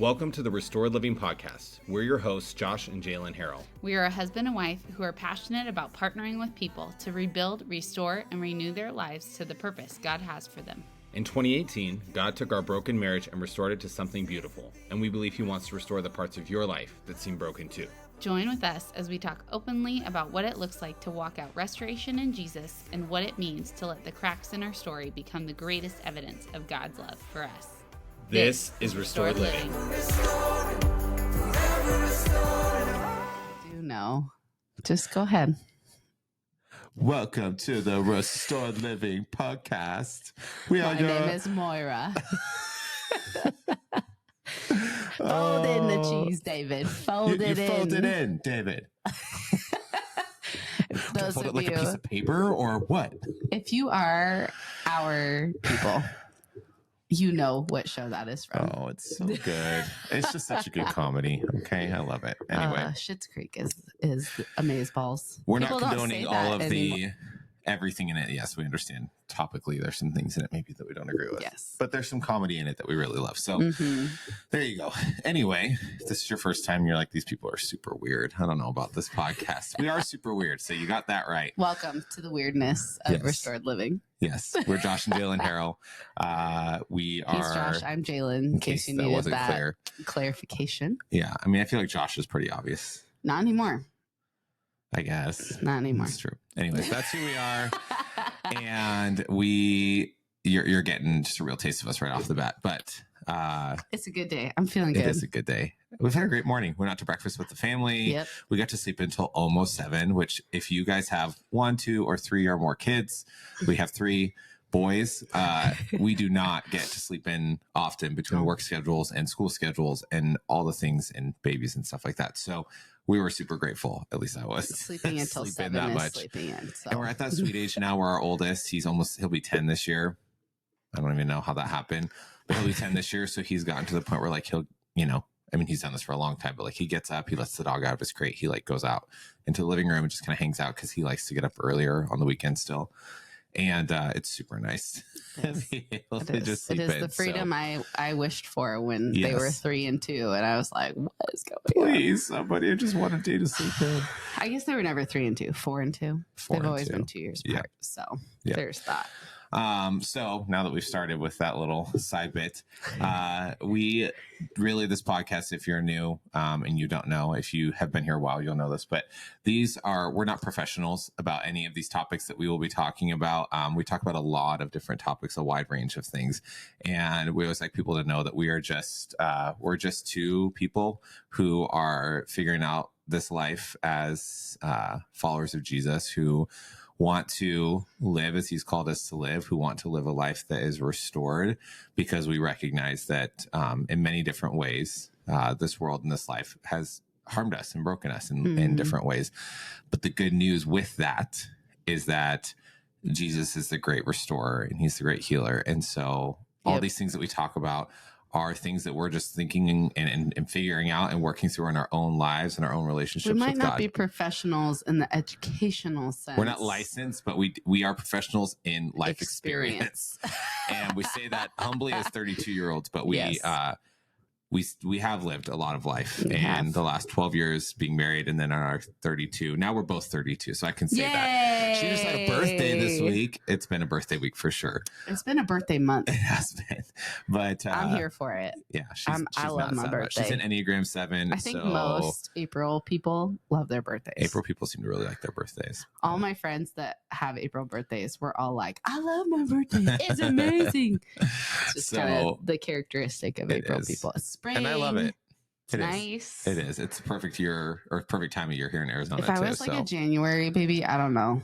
Welcome to the Restored Living Podcast. We're your hosts, Josh and Jalen Harrell. We are a husband and wife who are passionate about partnering with people to rebuild, restore, and renew their lives to the purpose God has for them. In 2018, God took our broken marriage and restored it to something beautiful, and we believe He wants to restore the parts of your life that seem broken too. Join with us as we talk openly about what it looks like to walk out restoration in Jesus and what it means to let the cracks in our story become the greatest evidence of God's love for us. This is Restored Living. Do know. Just go ahead. Welcome to the Restored Living Podcast. My name is Moira. Fold in the cheese, David. Fold it in. Fold it in, David. Those fold of it like you, a piece of paper or what? if you are our people, you know what show that is from. Oh, it's so good. It's just such a good comedy. Okay, I love it. Anyway, Schitt's Creek is amazeballs. we're People not don't condoning say all that of anymore. the everything in it. Yes, we understand. Topically, there's some things in it maybe that we don't agree with. Yes. But there's some comedy in it that we really love. So there you go. Anyway, if this is your first time, you're like, these people are super weird. I don't know about this podcast. We are super weird. So you got that right. Welcome to the weirdness of Yes. Restored Living. Yes, we're Josh and Jalen Harrell. We are. He's Josh. I'm Jalen. In case you that needed wasn't that clear. clarification. Yeah, I mean, I feel like Josh is pretty obvious. Not anymore. I guess Not anymore. that's true. Anyways, that's who we are, and you're getting just a real taste of us right off the bat. But It's a good day. I'm feeling good. it is a good day. We've had a great morning. We went out to breakfast with the family. Yep. We got to sleep until almost 7. Which, if you guys have 1, 2, or 3 or more kids, we have 3 boys. We do not get to sleep in often between work schedules and school schedules and all the things and babies and stuff like that. So we were super grateful. At least I was. Sleeping until Sleep 7 that is much. sleeping in. So. And we're at that sweet age now where our oldest, he'll be 10 this year. I don't even know how that happened, but he'll be 10 this year. So he's gotten to the point where like he's done this for a long time, but like he gets up, he lets the dog out of his crate. He like goes out into the living room and just kind of hangs out because he likes to get up earlier on the weekend still. And it's super nice. It is the freedom I wished for when they were 3 and 2, and I was like, "What is going on?" Please, somebody, I just want a day to sleep in. I guess they were never 3 and 2, 4 and 2. 4 They've and always 2. been 2 years Yeah. apart. So Yeah. there's that. So now that we've started with that little side bit, this podcast, if you're new, and you don't know, if you have been here a while, you'll know this, but we're not professionals about any of these topics that we will be talking about. We talk about a lot of different topics, a wide range of things. And we always like people to know that we're just 2 people who are figuring out this life as, followers of Jesus who want to live as he's called us to live, who want to live a life that is restored, because we recognize that in many different ways, this world and this life has harmed us and broken us in different ways. But the good news with that is that Jesus is the great restorer and he's the great healer. And so all these things that we talk about are things that we're just thinking and figuring out and working through in our own lives and our own relationships with God. We might not be professionals in the educational sense. We're not licensed, but we are professionals in life experience. And we say that humbly as 32-year-olds, but we have lived a lot of life and the last 12 years being married, and then on our 32. Now we're both 32, so I can say that. She just had a birthday this week. It's been a birthday week for sure. It's been a birthday month. It has been. But I'm here for it. Yeah, I love my birthday. She's an Enneagram 7. I think most April people love their birthdays. April people seem to really like their birthdays. All my friends that have April birthdays were all like, "I love my birthday. It's amazing." It's just kind of the characteristic of April people. It's spring. And I love it. It's nice. It is. It's a perfect year or perfect time of year here in Arizona. If I was like a January baby, I don't know.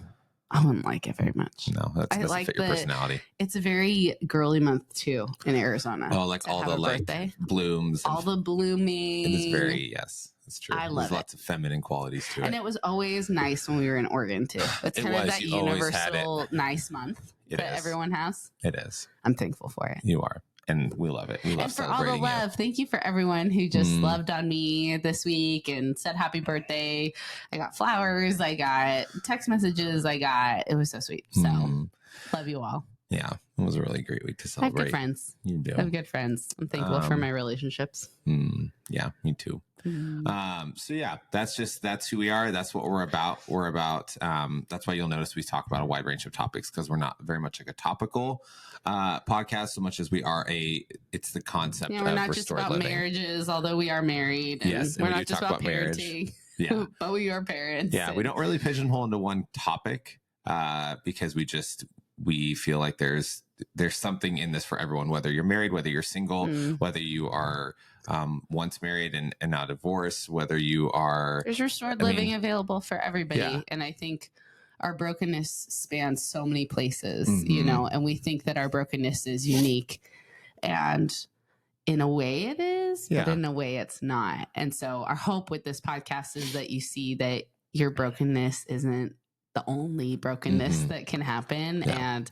I wouldn't like it very much. No, that doesn't fit your personality. It's a very girly month too in Arizona. Oh, like all the like blooms. All the blooming. And it's very, yes, it's true. I love There's lots of feminine qualities to it. And it was always nice when we were in Oregon too. It's kind of that universal nice month that everyone has. It is. I'm thankful for it. You are. And we love it. We love for all the love. Thank you for everyone who just loved on me this week and said happy birthday. I got flowers. I got text messages. It was so sweet. So love you all. Yeah, it was a really great week to I have celebrate. good friends. You do. I have good friends. I'm thankful for my relationships. Yeah, me too. So yeah, that's who we are. That's what we're about. That's why you'll notice we talk about a wide range of topics, because we're not very much like a topical podcast so much as we are it's the concept Yeah, we're of not just about living. marriages, although we are married. And yes, and we're we not do just talk about marriage. parenting. Yeah, but we are parents. Yeah, we don't really pigeonhole into one topic because we feel like there's something in this for everyone, whether you're married, whether you're single, whether you are once married and now divorced, whether you are... There's restored living available for everybody. Yeah. And I think our brokenness spans so many places, you know, and we think that our brokenness is unique. And in a way it is, but in a way it's not. And so our hope with this podcast is that you see that your brokenness isn't the only brokenness that can happen. And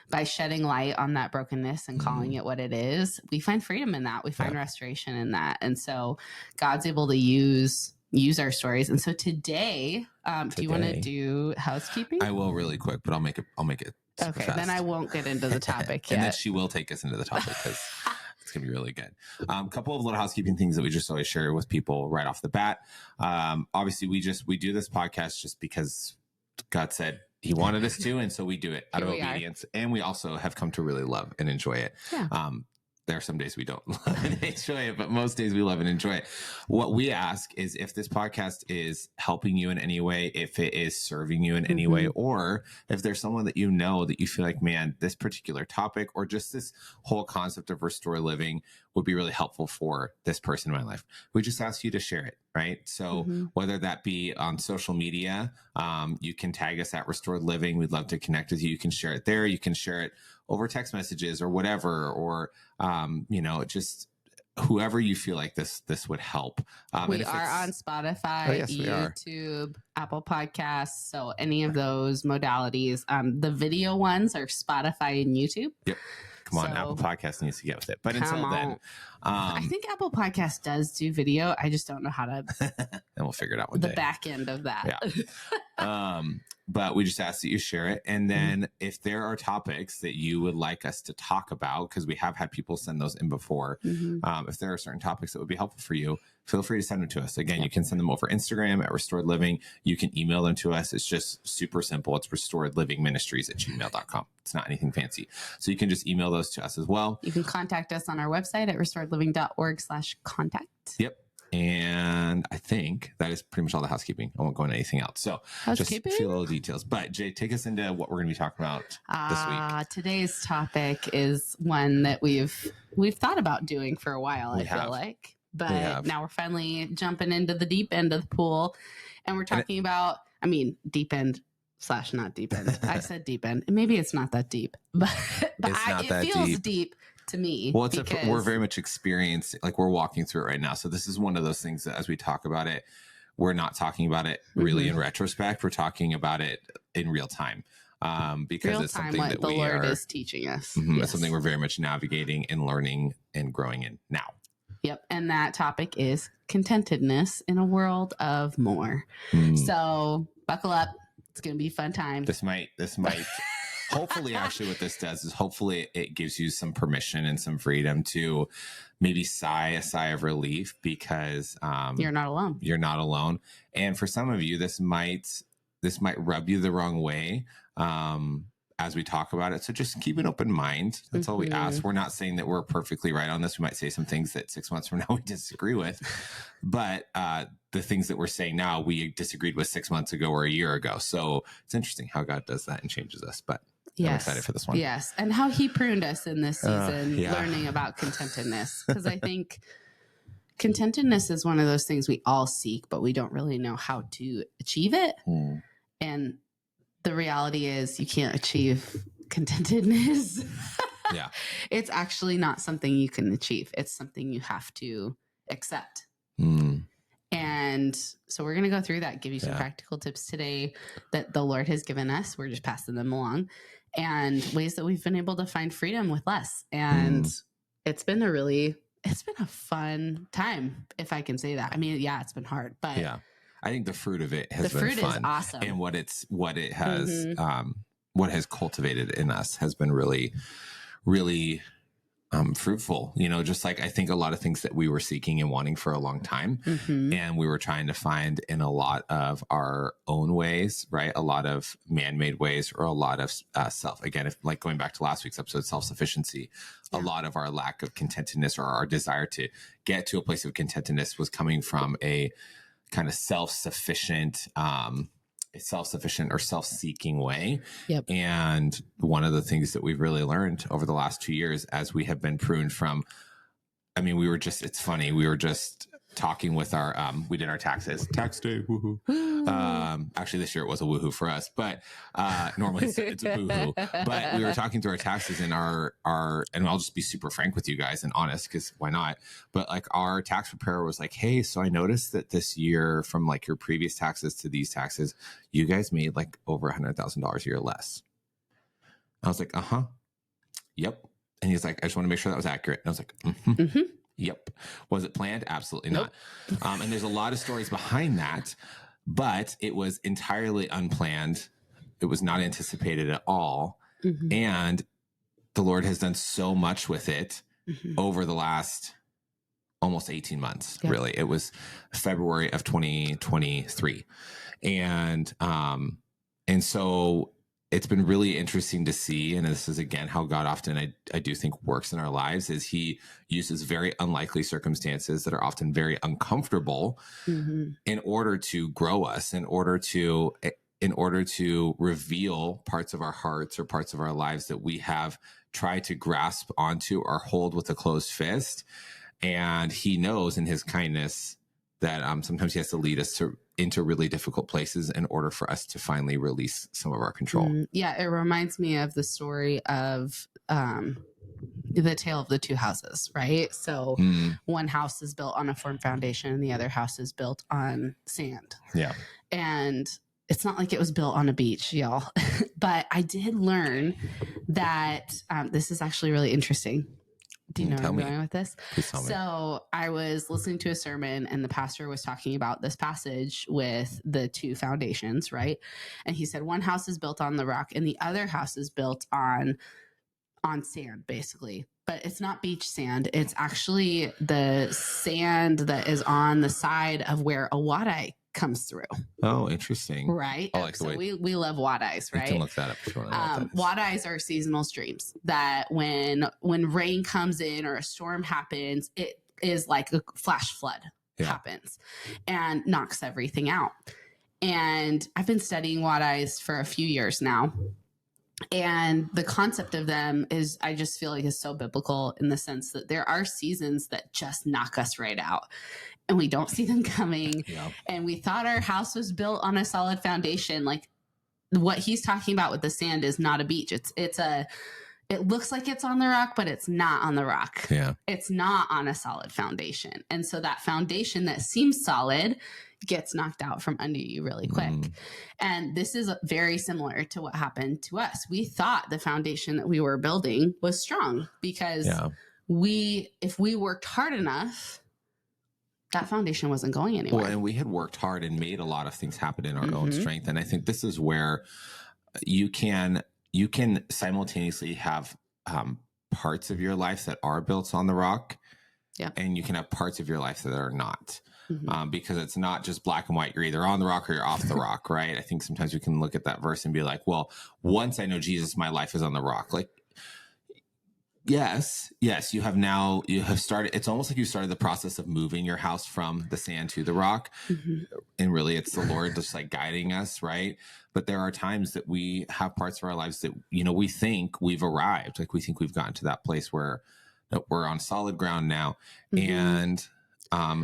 by shedding light on that brokenness and calling it what it is, we find freedom in that. We find restoration in that. And so God's able to use our stories. And so today, do you want to do housekeeping? I will really quick, but I'll make it okay, fast. Then I won't get into the topic yet. And then she will take us into the topic because it's going to be really good. A couple of little housekeeping things that we just always share with people right off the bat. Obviously, we do this podcast just because God said he wanted us to, and so we do it out of obedience. And we also have come to really love and enjoy it. Yeah. There are some days we don't love and enjoy it, but most days we love and enjoy it. What we ask is if this podcast is helping you in any way, if it is serving you in any way, or if there's someone that you know that you feel like, man, this particular topic or just this whole concept of restore living would be really helpful for this person in my life. We just ask you to share it, right? So whether that be on social media, you can tag us at Restored Living. We'd love to connect with you. You can share it there. You can share it over text messages or whatever, or, just whoever you feel like this would help. We are on Spotify, YouTube, Apple Podcasts. So any of those modalities. The video ones are Spotify and YouTube. Yep. Come on, Apple Podcast needs to get with it. But until then, I think Apple Podcast does do video. I just don't know how to. And we'll figure it out one day. The back end of that. Yeah. But we just ask that you share it. And then if there are topics that you would like us to talk about, because we have had people send those in before, if there are certain topics that would be helpful for you, feel free to send them to us. Again, you can send them over Instagram at Restored Living. You can email them to us. It's just super simple. It's restoredlivingministries@gmail.com. It's not anything fancy. So you can just email those to us as well. You can contact us on our website at restoredliving.org/contact. Yep. And I think that is pretty much all the housekeeping. I won't go into anything else. So just a few little details. But Jay, take us into what we're going to be talking about this week. Today's topic is one that we've thought about doing for a while, I feel like. But now we're finally jumping into the deep end of the pool. And we're talking about, deep end / not deep end. I said deep end. Maybe it's not that deep. But it feels deep to me. Well, we're very much experienced, like we're walking through it right now. So this is one of those things that as we talk about it, we're not talking about it really in retrospect. We're talking about it in real time. Because it's something that the Lord is teaching us. It's something we're very much navigating and learning and growing in now. Yep. And that topic is contentedness in a world of more. So buckle up. It's going to be a fun time. This might hopefully, actually what this does is hopefully it gives you some permission and some freedom to maybe a sigh of relief, because you're not alone. You're not alone. And for some of you, this might rub you the wrong way as we talk about it. So just keep an open mind. That's all we ask. We're not saying that we're perfectly right on this. We might say some things that 6 months from now we disagree with, but the things that we're saying now, we disagreed with 6 months ago or a year ago. So it's interesting how God does that and changes us, but I'm excited for this one. Yes. And how he pruned us in this season, learning about contentedness. Because I think contentedness is one of those things we all seek, but we don't really know how to achieve it. And the reality is you can't achieve contentedness. Yeah. It's actually not something you can achieve. It's something you have to accept. And so we're going to go through that, give you some practical tips today that the Lord has given us. We're just passing them along, and ways that we've been able to find freedom with less. And it's been a fun time, if I can say that. It's been hard, but I think the fruit of it has been fun. Is awesome. And what it has, what has cultivated in us has been really, really fruitful, just like I think a lot of things that we were seeking and wanting for a long time. And we were trying to find in a lot of our own ways, right? A lot of man-made ways, or a lot of again, if like going back to last week's episode, self-sufficiency, a lot of our lack of contentedness, or our desire to get to a place of contentedness, was coming from a kind of self-sufficient or self-seeking way. And one of the things that we've really learned over the last 2 years, as we have been pruned from, it's funny, we were just talking with our, we did our tax day, woohoo. Actually this year it was a woohoo for us, but normally it's a boohoo. But we were talking through our taxes, and and I'll just be super frank with you guys and honest, because why not? But like, our tax preparer was like, hey, so I noticed that this year, from like your previous taxes to these taxes, you guys made like over $100,000 a year less. I was like, yep. And he's like, I just want to make sure that was accurate. And I was like, yep. Was it planned? Absolutely not. And there's a lot of stories behind that, but it was entirely unplanned. It was not anticipated at all. And the Lord has done so much with it over the last almost 18 months, really. It was February of 2023. And so it's been really interesting to see, and this is again how God often, I do think, works in our lives, is he uses very unlikely circumstances that are often very uncomfortable in order to grow us, in order to reveal parts of our hearts or parts of our lives that we have tried to grasp onto or hold with a closed fist. And he knows in his kindness that sometimes he has to lead us into really difficult places in order for us to finally release some of our control. Yeah, it reminds me of the story of the tale of the two houses, right? So one house is built on a firm foundation and the other house is built on sand. Yeah. And it's not like it was built on a beach, y'all. But I did learn that this is actually really interesting. Do you know where I'm going with this? Please tell me. So I was listening to a sermon, and the pastor was talking about this passage with the two foundations, right? And he said one house is built on the rock and the other house is built on sand, basically. But it's not beach sand. It's actually the sand that is on the side of where a wadi comes through. Oh, interesting. Right. I like so the way we love wadis, right? You can look that up if you want to know what that is. Wadis are seasonal streams that when rain comes in or a storm happens, it is like a flash flood happens and knocks everything out. And I've been studying wadis for a few years now. And the concept of them is, I just feel like, is so biblical in the sense that there are seasons that just knock us right out and we don't see them coming. Yeah. And we thought our house was built on a solid foundation. Like what he's talking about with the sand is not a beach. It looks like it's on the rock, but it's not on the rock. Yeah. It's not on a solid foundation. And so that foundation that seems solid gets knocked out from under you really quick. And this is very similar to what happened to us. We thought the foundation that we were building was strong because if we worked hard enough, that foundation wasn't going anywhere. Well, and we had worked hard and made a lot of things happen in our own strength. And I think this is where you can simultaneously have parts of your life that are built on the rock, and you can have parts of your life that are not. Because it's not just black and white. You're either on the rock or you're off the rock, right? I think sometimes we can look at that verse and be like, well, once I know Jesus, my life is on the rock. Like, yes, you have started. It's almost like you started the process of moving your house from the sand to the rock. And really it's the Lord just like guiding us, right? But there are times that we have parts of our lives that, we think we've arrived. Like we think we've gotten to that place where we're on solid ground now. And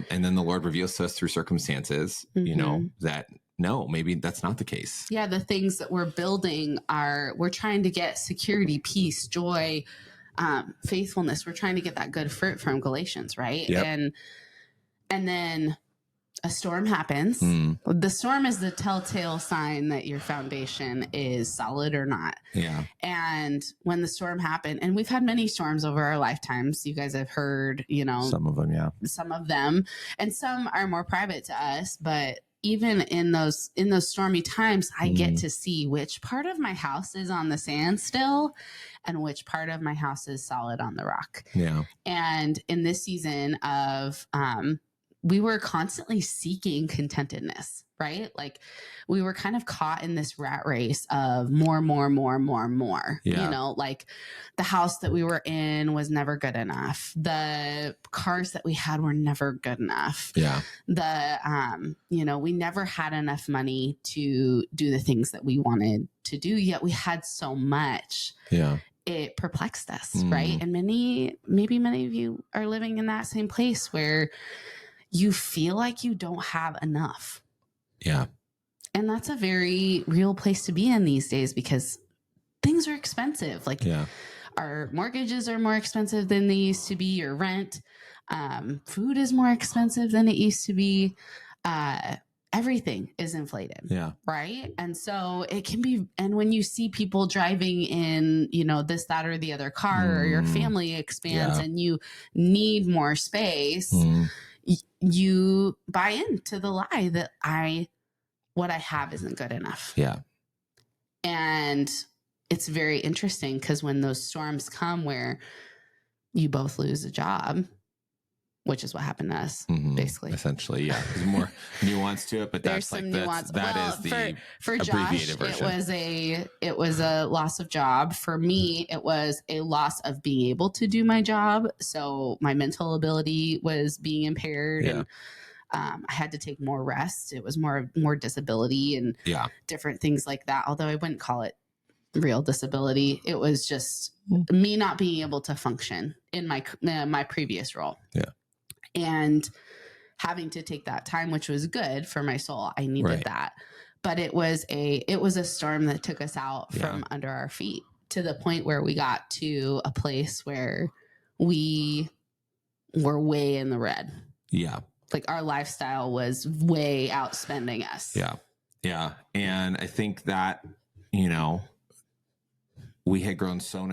then the Lord reveals to us through circumstances, that no, maybe that's not the case. Yeah. The things that we're building we're trying to get security, peace, joy, faithfulness. We're trying to get that good fruit from Galatians, right? Yep. And then a storm happens. The storm is the telltale sign that your foundation is solid or not. Yeah. And when the storm happened, and we've had many storms over our lifetimes, you guys have heard, some of them. Yeah. Some of them, and some are more private to us, but even in those stormy times, I get to see which part of my house is on the sand still and which part of my house is solid on the rock. Yeah. And in this season of, we were constantly seeking contentedness, right? Like we were kind of caught in this rat race of more. Yeah. You know, like the house that we were in was never good enough. The cars that we had were never good enough. Yeah. You know, we never had enough money to do the things that we wanted to do, yet we had so much. Yeah. It perplexed us, right? And maybe many of you are living in that same place where you feel like you don't have enough. Yeah. And that's a very real place to be in these days because things are expensive. Like our mortgages are more expensive than they used to be. Your rent, food is more expensive than it used to be. Everything is inflated. Yeah. Right. And so it can be, and when you see people driving in, you know, this, that, or the other car, or your family expands and you need more space, you buy into the lie that what I have isn't good enough. Yeah. And it's very interesting because when those storms come where you both lose a job, which is what happened to us, basically. Essentially, yeah. There's more nuance to it, but there's that's some like nuance. that is the for abbreviated Josh, version. it was a loss of job. For me, it was a loss of being able to do my job. So my mental ability was being impaired, and I had to take more rest. It was more disability and different things like that. Although I wouldn't call it real disability, it was just me not being able to function in my previous role. Yeah. And having to take that time, which was good for my soul. I needed that. But it was a storm that took us out from under our feet to the point where we got to a place where we were way in the red. Yeah. Like our lifestyle was way outspending us. Yeah. Yeah. And I think that, you know, we had grown so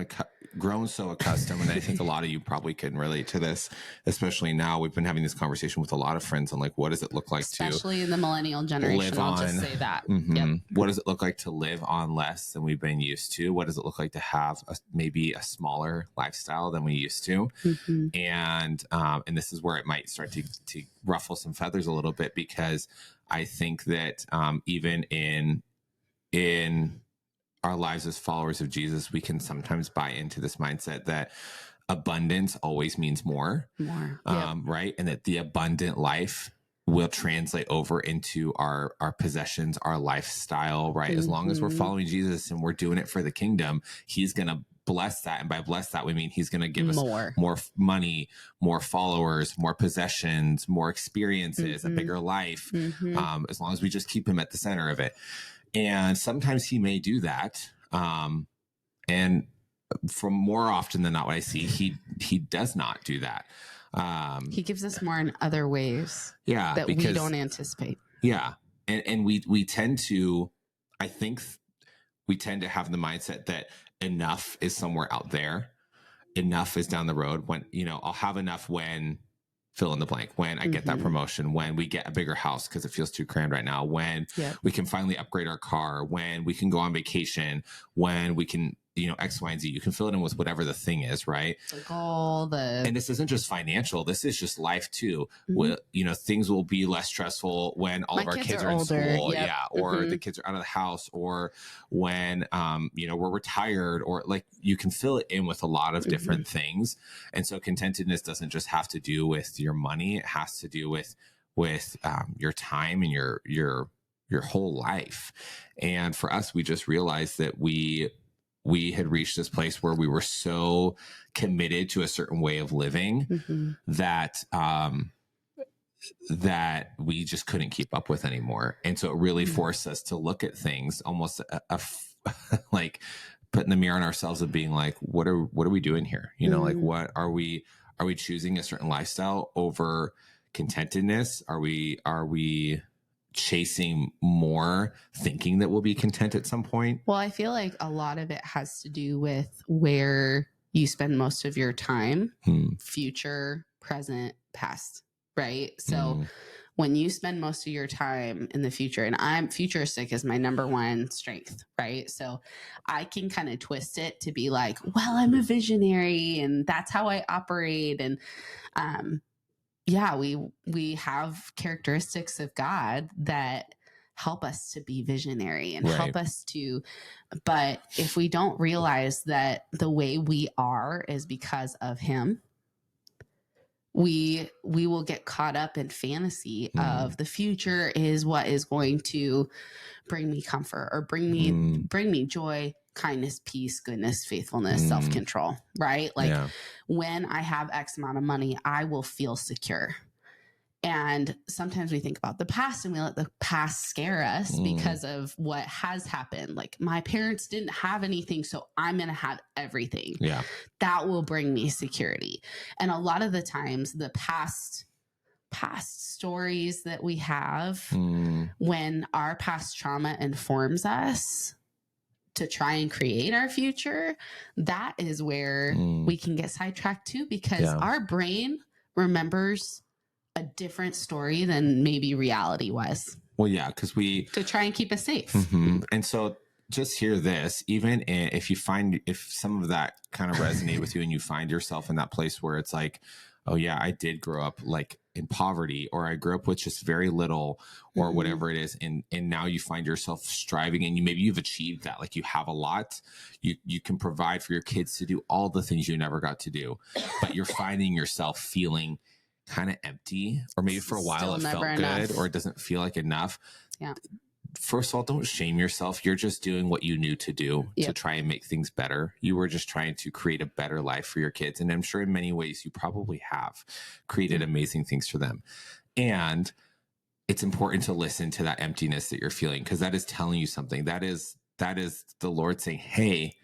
accustomed, and I think a lot of you probably can relate to this, especially now. We've been having this conversation with a lot of friends on like, what does it look like especially in the millennial generation? I'll just say that. What does it look like to live on less than we've been used to? What does it look like to have maybe a smaller lifestyle than we used to? And this is where it might start to ruffle some feathers a little bit, because I think that even in our lives as followers of Jesus, we can sometimes buy into this mindset that abundance always means more. Right? And that the abundant life will translate over into our possessions, our lifestyle, right? As long as we're following Jesus and we're doing it for the kingdom, he's going to bless that. And by bless that, we mean he's going to give us more money, more followers, more possessions, more experiences, a bigger life, as long as we just keep him at the center of it. And sometimes he may do that. And from more often than not, what I see, he does not do that. He gives us more in other ways that we don't anticipate. Yeah. And we tend to, I think we tend to have the mindset that enough is somewhere out there. Enough is down the road. When, you know, I'll have enough when fill in the blank, when I get that promotion, when we get a bigger house because it feels too crammed right now, when we can finally upgrade our car, when we can go on vacation, when we can, you know, X, Y, and Z. You can fill it in with whatever the thing is, right? Like and this isn't just financial. This is just life too. Well, you know, things will be less stressful when all of our kids are in school, or the kids are out of the house, or when, you know, we're retired, or like you can fill it in with a lot of different things. And so contentedness doesn't just have to do with your money. It has to do with your time and your whole life. And for us, we just realized that we had reached this place where we were so committed to a certain way of living that we just couldn't keep up with anymore. And so it really forced us to look at things almost like putting the mirror on ourselves of being like, what are we doing here? You know, like, what are we choosing a certain lifestyle over contentedness? Are we chasing more, thinking that we'll be content at some point? Well, I feel like a lot of it has to do with where you spend most of your time, future, present, past, right? So when you spend most of your time in the future, and I'm futuristic is my number one strength, right? So I can kind of twist it to be like, well, I'm a visionary and that's how I operate. And yeah, we have characteristics of God that help us to be visionary and help us to, but if we don't realize that the way we are is because of him, we will get caught up in fantasy of the future is what is going to bring me comfort or bring me joy, kindness, peace, goodness, faithfulness, self-control, right? Like when I have X amount of money, I will feel secure. And sometimes we think about the past and we let the past scare us because of what has happened. Like my parents didn't have anything, so I'm going to have everything. Yeah. That will bring me security. And a lot of the times the past stories that we have when our past trauma informs us to try and create our future, that is where we can get sidetracked too, because our brain remembers a different story than maybe reality was. Well, yeah, because to try and keep us safe. And so just hear this, even if some of that kind of resonate with you and you find yourself in that place where it's like, oh yeah, I did grow up like in poverty, or I grew up with just very little, or whatever it is. And now you find yourself striving and maybe you've achieved that. Like you have a lot, you can provide for your kids to do all the things you never got to do, but you're finding yourself feeling kind of empty, or maybe for a while it felt good, or it doesn't feel like enough. Yeah. First of all, don't shame yourself. You're just doing what you knew to do to try and make things better. You were just trying to create a better life for your kids. And I'm sure in many ways you probably have created amazing things for them. And it's important to listen to that emptiness that you're feeling, because that is telling you something. That is the Lord saying, hey,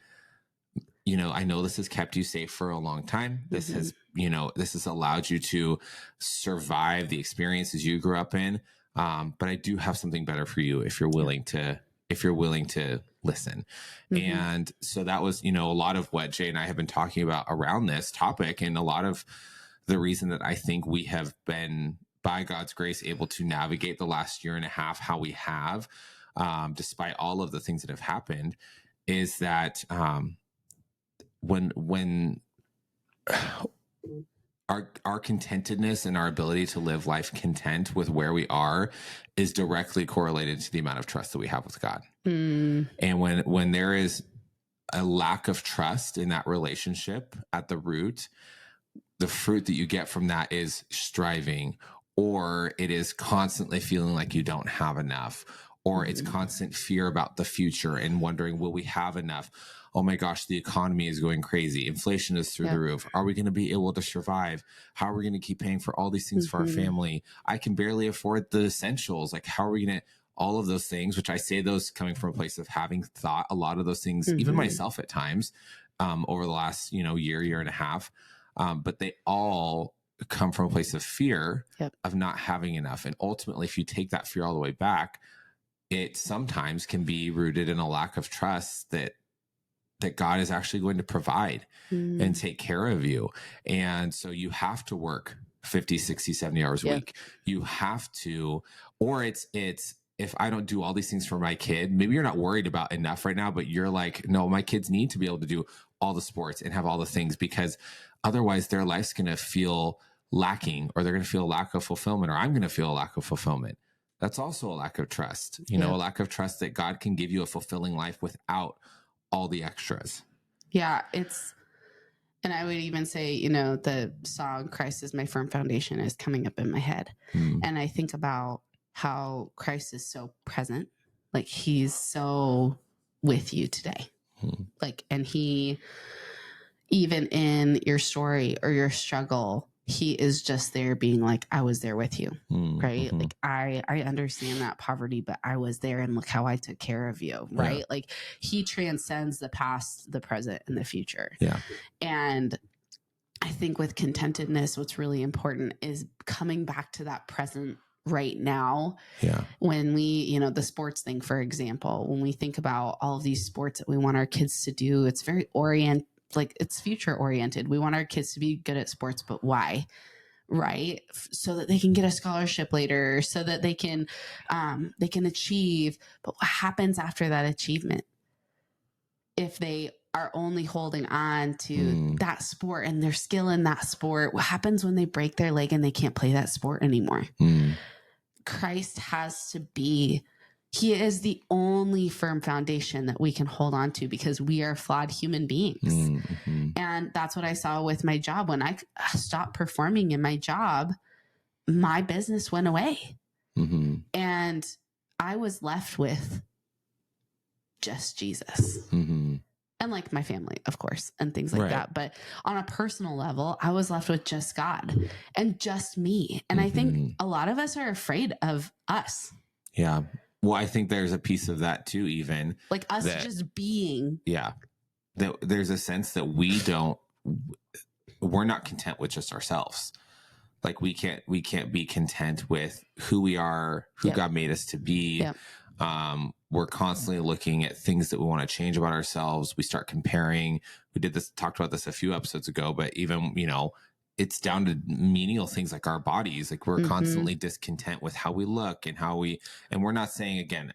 I know this has kept you safe for a long time. This has, this has allowed you to survive the experiences you grew up in. But I do have something better for you if you're willing to listen. And so that was, a lot of what Jay and I have been talking about around this topic, and a lot of the reason that I think we have been, by God's grace, able to navigate the last year and a half how we have, despite all of the things that have happened, is that when our contentedness and our ability to live life content with where we are is directly correlated to the amount of trust that we have with God. And when there is a lack of trust in that relationship at the root, the fruit that you get from that is striving, or it is constantly feeling like you don't have enough, or it's constant fear about the future and wondering, will we have enough? Oh my gosh, the economy is going crazy. Inflation is through the roof. Are we going to be able to survive? How are we going to keep paying for all these things for our family? I can barely afford the essentials. Like, how are we going to, all of those things, which I say those coming from a place of having thought a lot of those things, even myself at times, over the last, year and a half. But they all come from a place of fear of not having enough. And ultimately, if you take that fear all the way back, it sometimes can be rooted in a lack of trust that God is actually going to provide and take care of you. And so you have to work 50, 60, 70 hours a week. You have to, or it's, if I don't do all these things for my kid, maybe you're not worried about enough right now, but you're like, no, my kids need to be able to do all the sports and have all the things, because otherwise their life's going to feel lacking, or they're going to feel a lack of fulfillment, or I'm going to feel a lack of fulfillment. That's also a lack of trust, a lack of trust that God can give you a fulfilling life without all the extras. Yeah. And I would even say, the song Christ is my firm foundation is coming up in my head. And I think about how Christ is so present. Like he's so with you today. Like, and he, even in your story or your struggle, he is just there being like, I was there with you, right? Like I understand that poverty, but I was there and look how I took care of you, right? Like he transcends the past, the present, and the future. Yeah. And I think with contentedness, what's really important is coming back to that present right now. Yeah. When we, the sports thing, for example, when we think about all of these sports that we want our kids to do, it's very it's future oriented. We want our kids to be good at sports, but why? right? So that they can get a scholarship later, so that they can achieve. But what happens after that achievement? If they are only holding on to that sport and their skill in that sport, what happens when they break their leg and they can't play that sport anymore? Christ has to be, he is the only firm foundation that we can hold on to, because we are flawed human beings. And that's what I saw with my job. When I stopped performing in my job, my business went away. And I was left with just Jesus. And like my family, of course, and things like that. But on a personal level, I was left with just God and just me. And I think a lot of us are afraid of us. Yeah. Well, I think there's a piece of that too, even like us just being. Yeah. There's a sense that we're not content with just ourselves. Like we can't be content with who we are, who God made us to be. We're constantly looking at things that we want to change about ourselves. We start comparing. We talked about this a few episodes ago, but even, it's down to menial things like our bodies. Like we're constantly discontent with how we look and and we're not saying, again,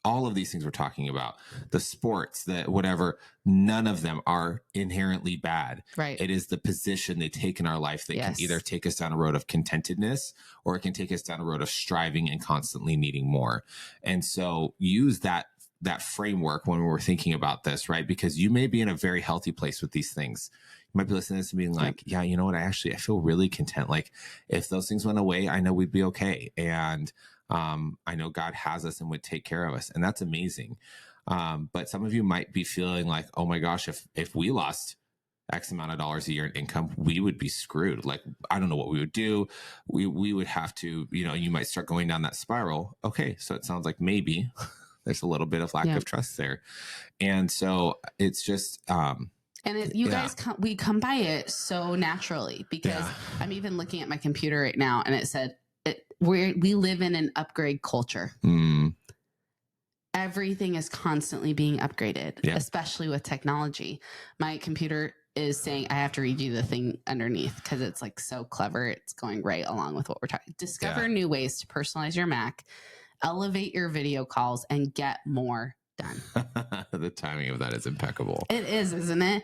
all of these things we're talking about, the sports, that whatever, none of them are inherently bad. Right. It is the position they take in our life that can either take us down a road of contentedness, or it can take us down a road of striving and constantly needing more. And so use that framework when we're thinking about this, right? Because you may be in a very healthy place with these things. You might be listening to this and being like, yeah, you know what? I feel really content. Like if those things went away, I know we'd be okay. And I know God has us and would take care of us. And that's amazing. But some of you might be feeling like, oh my gosh, if we lost X amount of dollars a year in income, we would be screwed. Like, I don't know what we would do. We would have to, you might start going down that spiral. Okay. So it sounds like maybe there's a little bit of lack of trust there. And so it's just, guys, we come by it so naturally, because I'm even looking at my computer right now and it said, we live in an upgrade culture. Everything is constantly being upgraded, especially with technology. My computer is saying I have to read you the thing underneath because it's like so clever. It's going right along with what we're talking. Discover new ways to personalize your Mac, elevate your video calls, and get more done. The timing of that is impeccable. It is, isn't it?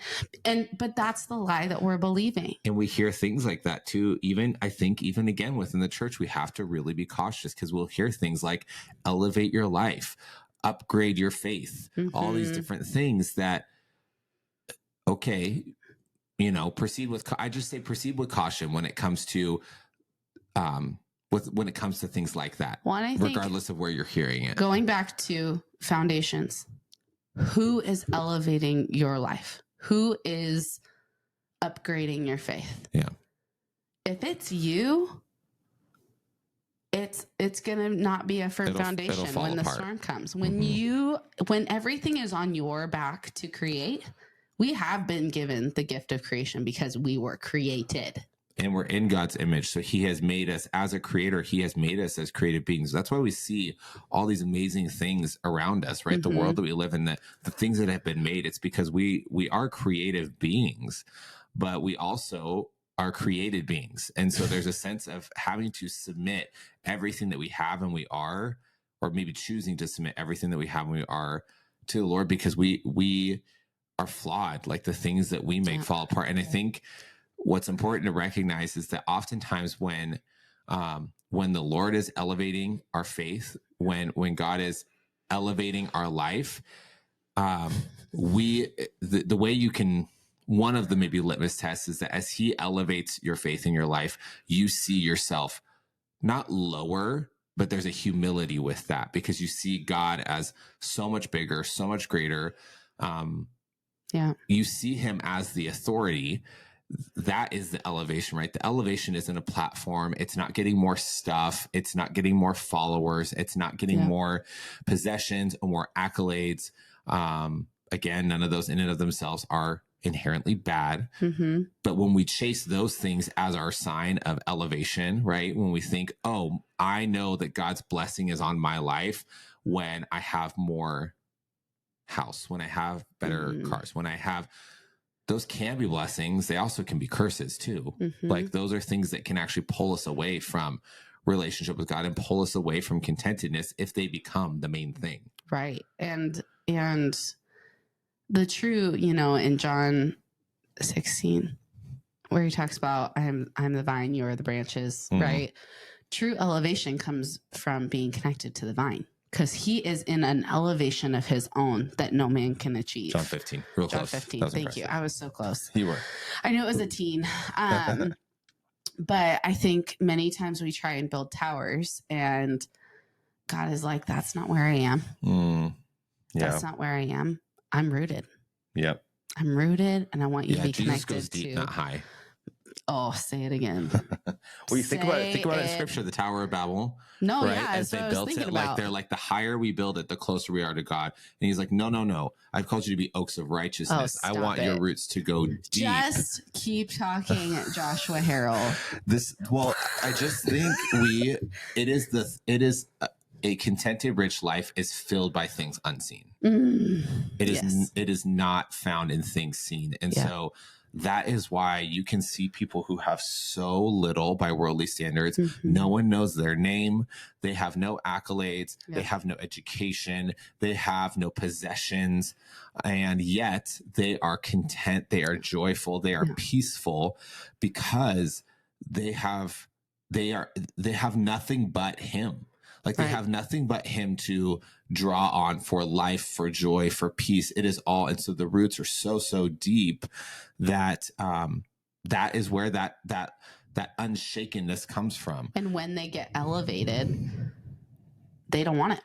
But that's the lie that we're believing. And we hear things like that too. I think even again within the church, we have to really be cautious, because we'll hear things like elevate your life, upgrade your faith, all these different things that, okay, proceed with caution when it comes to, when it comes to things like that, regardless of where you're hearing it. Going back to foundations, who is elevating your life? Who is upgrading your faith? Yeah. If it's you, it's going to not be a firm foundation when the storm comes. When everything is on your back to create, we have been given the gift of creation because we were created. And we're in God's image. So he has made us as a creator. He has made us as creative beings. That's why we see all these amazing things around us, right? The world that we live in, the things that have been made, it's because we are creative beings, but we also are created beings. And so there's a sense of having to submit everything that we have and we are, or maybe choosing to submit everything that we have and we are to the Lord, because we are flawed. Like the things that we make fall apart. And I think what's important to recognize is that oftentimes when the Lord is elevating our faith, when God is elevating our life, the way you can, one of the maybe litmus tests is that as he elevates your faith in your life, you see yourself not lower, but there's a humility with that, because you see God as so much bigger, so much greater. You see him as the authority. That is the elevation, right? The elevation isn't a platform. It's not getting more stuff. It's not getting more followers. It's not getting more possessions or more accolades. Again, none of those in and of themselves are inherently bad. But when we chase those things as our sign of elevation, right? When we think, oh, I know that God's blessing is on my life when I have more house, when I have better cars, when I have those can be blessings. They also can be curses too. Mm-hmm. Like those are things that can actually pull us away from relationship with God and pull us away from contentedness if they become the main thing. Right. And the true, in John 16, where he talks about I'm the vine, you are the branches, right? True elevation comes from being connected to the vine, because he is in an elevation of his own that no man can achieve. John 15, real John close. 15. Thank impressive. you. I was so close. You were. I knew it was a teen. But I think many times we try and build towers, and God is like, that's not where I am. That's not where I am. I'm rooted. Yep. I'm rooted, and I want you to be Jesus connected goes deep, to. not high. Oh, say it again. Well, you think about it in Scripture, the Tower of Babel. No, right? yeah, As they built it, like they're like, the higher we build it, the closer we are to God. And he's like, no. I've called you to be oaks of righteousness. I want your roots to go deep. Just keep talking, Joshua Harrell. I just think a contented, rich life is filled by things unseen. It is not found in things seen. And so that is why you can see people who have so little by worldly standards. No one knows their name. They have no accolades. They have no education. They have no possessions. And yet they are content. They are joyful. They are peaceful because they have nothing but him. Like they have nothing but him to draw on for life, for joy, for peace. It is all. And so the roots are so deep that that is where that unshakenness comes from. And when they get elevated, they don't want it.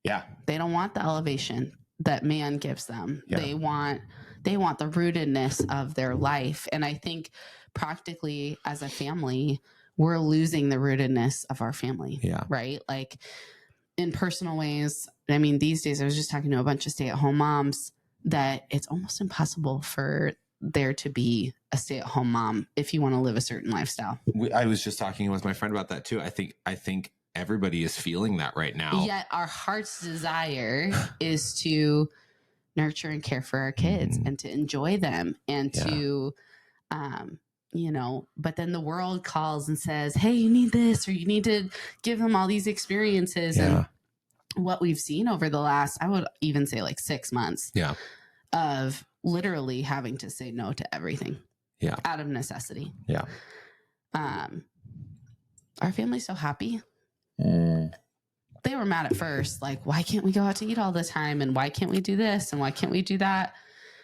Yeah. They don't want the elevation that man gives them. Yeah. They want the rootedness of their life. And I think practically as a family, we're losing the rootedness of our family. Yeah. Right. Like in personal ways. I mean, these days I was just talking to a bunch of stay-at-home moms that it's almost impossible for there to be a stay-at-home mom if you want to live a certain lifestyle. I was just talking with my friend about that too. I think everybody is feeling that right now. Yet our heart's desire is to nurture and care for our kids and to enjoy them and to, but then the world calls and says, hey, you need this, or you need to give them all these experiences. And what we've seen over the last, I would even say like 6 months of literally having to say no to everything out of necessity. Yeah. Our family's so happy. They were mad at first. Like, why can't we go out to eat all the time? And why can't we do this? And why can't we do that?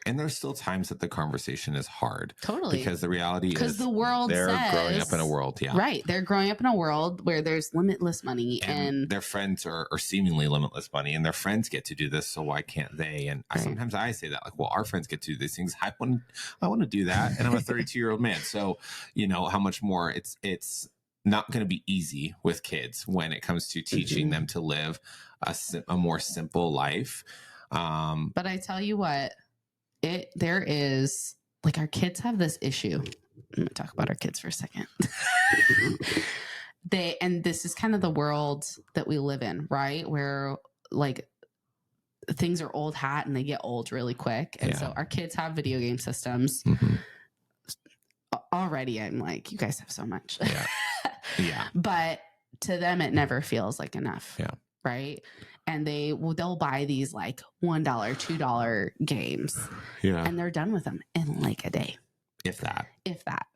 And there's still times that the conversation is hard. Totally. Because the reality is because the world they're growing up in a world. Yeah. Right. They're growing up in a world where there's limitless money and their friends are seemingly limitless money, and their friends get to do this. So why can't they? And sometimes I say that, like, well, our friends get to do these things. I want to do that. And I'm a 32-year-old man. So, how much more it's not going to be easy with kids when it comes to teaching them to live a more simple life. But I tell you what, there is, like, our kids have this issue. I'm going to talk about our kids for a second. And this is kind of the world that we live in, right? Where like things are old hat and they get old really quick. And so our kids have video game systems. Already I'm like, you guys have so much. But to them, it never feels like enough. Yeah. Right. And they'll buy these like $1, $2 games. Yeah. And they're done with them in like a day. If that.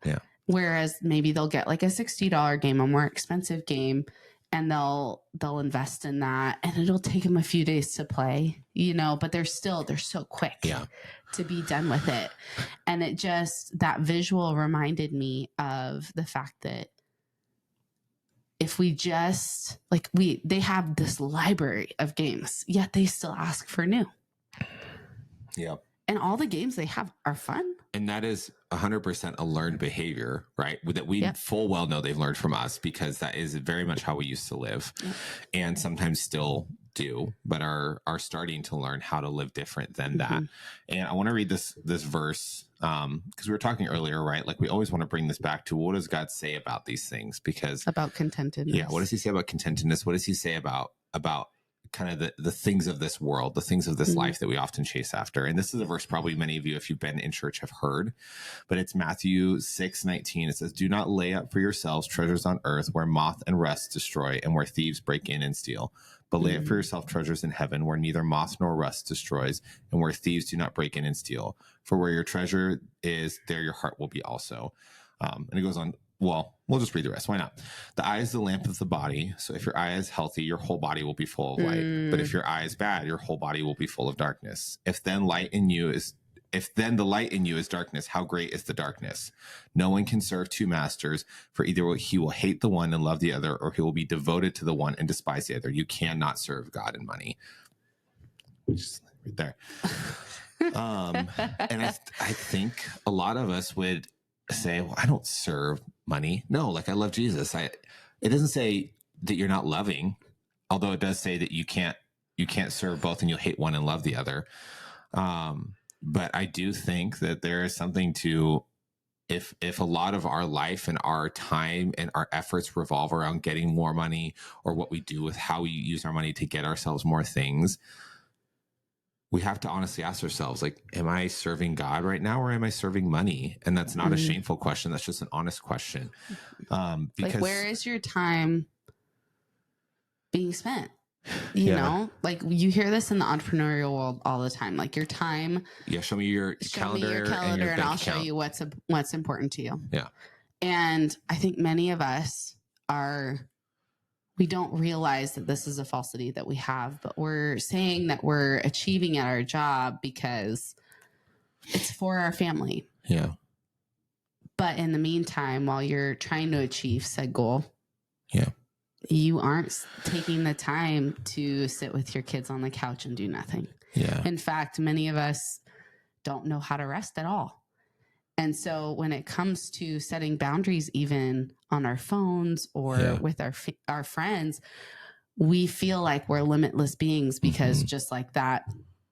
Yeah. Whereas maybe they'll get like a $60 game, a more expensive game, and they'll invest in that, and it'll take them a few days to play, but they're so quick to be done with it. And that visual reminded me of the fact that if we just they have this library of games, yet they still ask for new. Yeah. And all the games they have are fun. And that is 100% a learned behavior, right? That we full well know they've learned from us, because that is very much how we used to live and sometimes still do, but are starting to learn how to live different than that. And I want to read this verse because we were talking earlier, right? Like, we always want to bring this back to, what does God say about these things? Because about contentedness. Yeah. What does he say about contentedness? What does he say about kind of the things of this world, the things of this life that we often chase after. And this is a verse probably many of you, if you've been in church, have heard, but it's Matthew 6:19. It says, "Do not lay up for yourselves treasures on earth where moth and rust destroy and where thieves break in and steal. But lay up for yourself treasures in heaven where neither moth nor rust destroys and where thieves do not break in and steal. For where your treasure is, there your heart will be also." And it goes on. Well, we'll just read the rest. Why not? "The eye is the lamp of the body. So if your eye is healthy, your whole body will be full of light. But if your eye is bad, your whole body will be full of darkness. If then the light in you is darkness, how great is the darkness? No one can serve two masters, for either he will hate the one and love the other, or he will be devoted to the one and despise the other. You cannot serve God and money." Just right there. And I think a lot of us would say, "Well, I don't serve money." No, like, I love Jesus. It doesn't say that you're not loving, although it does say that you can't serve both and you'll hate one and love the other. But I do think that there is something to, if a lot of our life and our time and our efforts revolve around getting more money, or what we do with how we use our money to get ourselves more things, we have to honestly ask ourselves, like, am I serving God right now, or am I serving money? And that's not a shameful question. That's just an honest question. Because like, where is your time being spent? You know, like, you hear this in the entrepreneurial world all the time. Like, your time. Yeah. Show me your calendar and I'll show you what's important to you. Yeah. And I think many of us we don't realize that this is a falsity that we have, but we're saying that we're achieving at our job because it's for our family. Yeah. But in the meantime, while you're trying to achieve said goal, you aren't taking the time to sit with your kids on the couch and do nothing. Yeah. In fact, many of us don't know how to rest at all. And so when it comes to setting boundaries, even on our phones or with our friends, we feel like we're limitless beings because just like that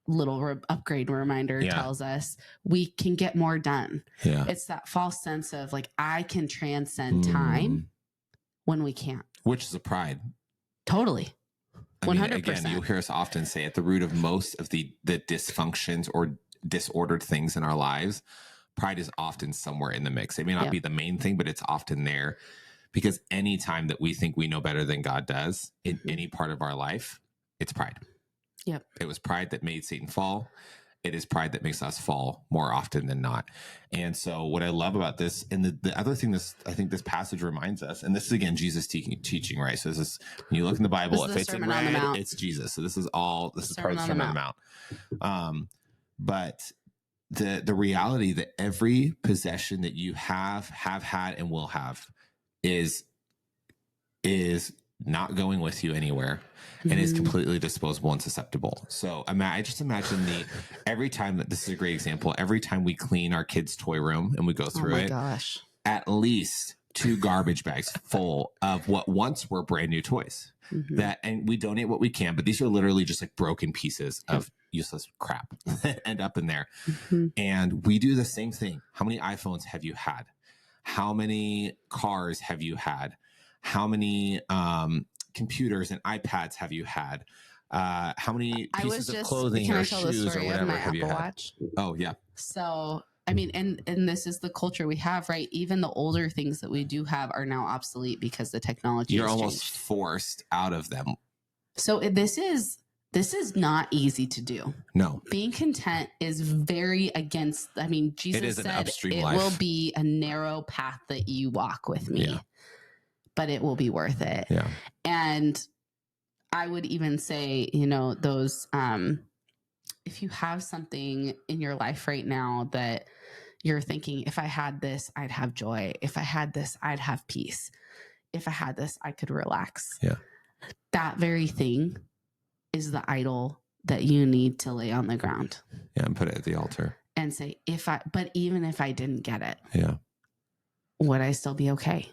little upgrade reminder tells us, we can get more done. Yeah. It's that false sense of, like, I can transcend time when we can't. Which is a pride. Totally. 100%. Again, you'll hear us often say, at the root of most of the dysfunctions or disordered things in our lives, pride is often somewhere in the mix. It may not be the main thing, but it's often there, because anytime that we think we know better than God does in any part of our life, it's pride. Yep. It was pride that made Satan fall. It is pride that makes us fall more often than not. And so what I love about this, and the other thing I think this passage reminds us, and this is, again, Jesus teaching, right? So this is, when you look in the Bible, if it's in red, it's Jesus. So this is part of the Sermon on the Mount. But the reality that every possession that you have had and will have is not going with you anywhere, and is completely disposable and susceptible. So I just imagine every time that, this is a great example, every time we clean our kids' toy room and we go through gosh, at least 2 garbage bags full of what once were brand new toys. And we donate what we can, but these are literally just like broken pieces of useless crap that end up in there. And we do the same thing. How many iPhones have you had? How many cars have you had? How many computers and iPads have you had? How many pieces of clothing or shoes or whatever have you had? Watch? Oh, yeah. So, I mean, and this is the culture we have, right? Even the older things that we do have are now obsolete because the technology You're has almost changed. Forced out of them. So this is not easy to do. No. Being content is very against, I mean, Jesus said it will be a narrow path that you walk with me, but it will be worth it. Yeah. And I would even say, those, if you have something in your life right now that you're thinking, if I had this, I'd have joy. If I had this, I'd have peace. If I had this, I could relax. Yeah. That very thing is the idol that you need to lay on the ground. Yeah. And put it at the altar. And say, but even if I didn't get it, would I still be okay?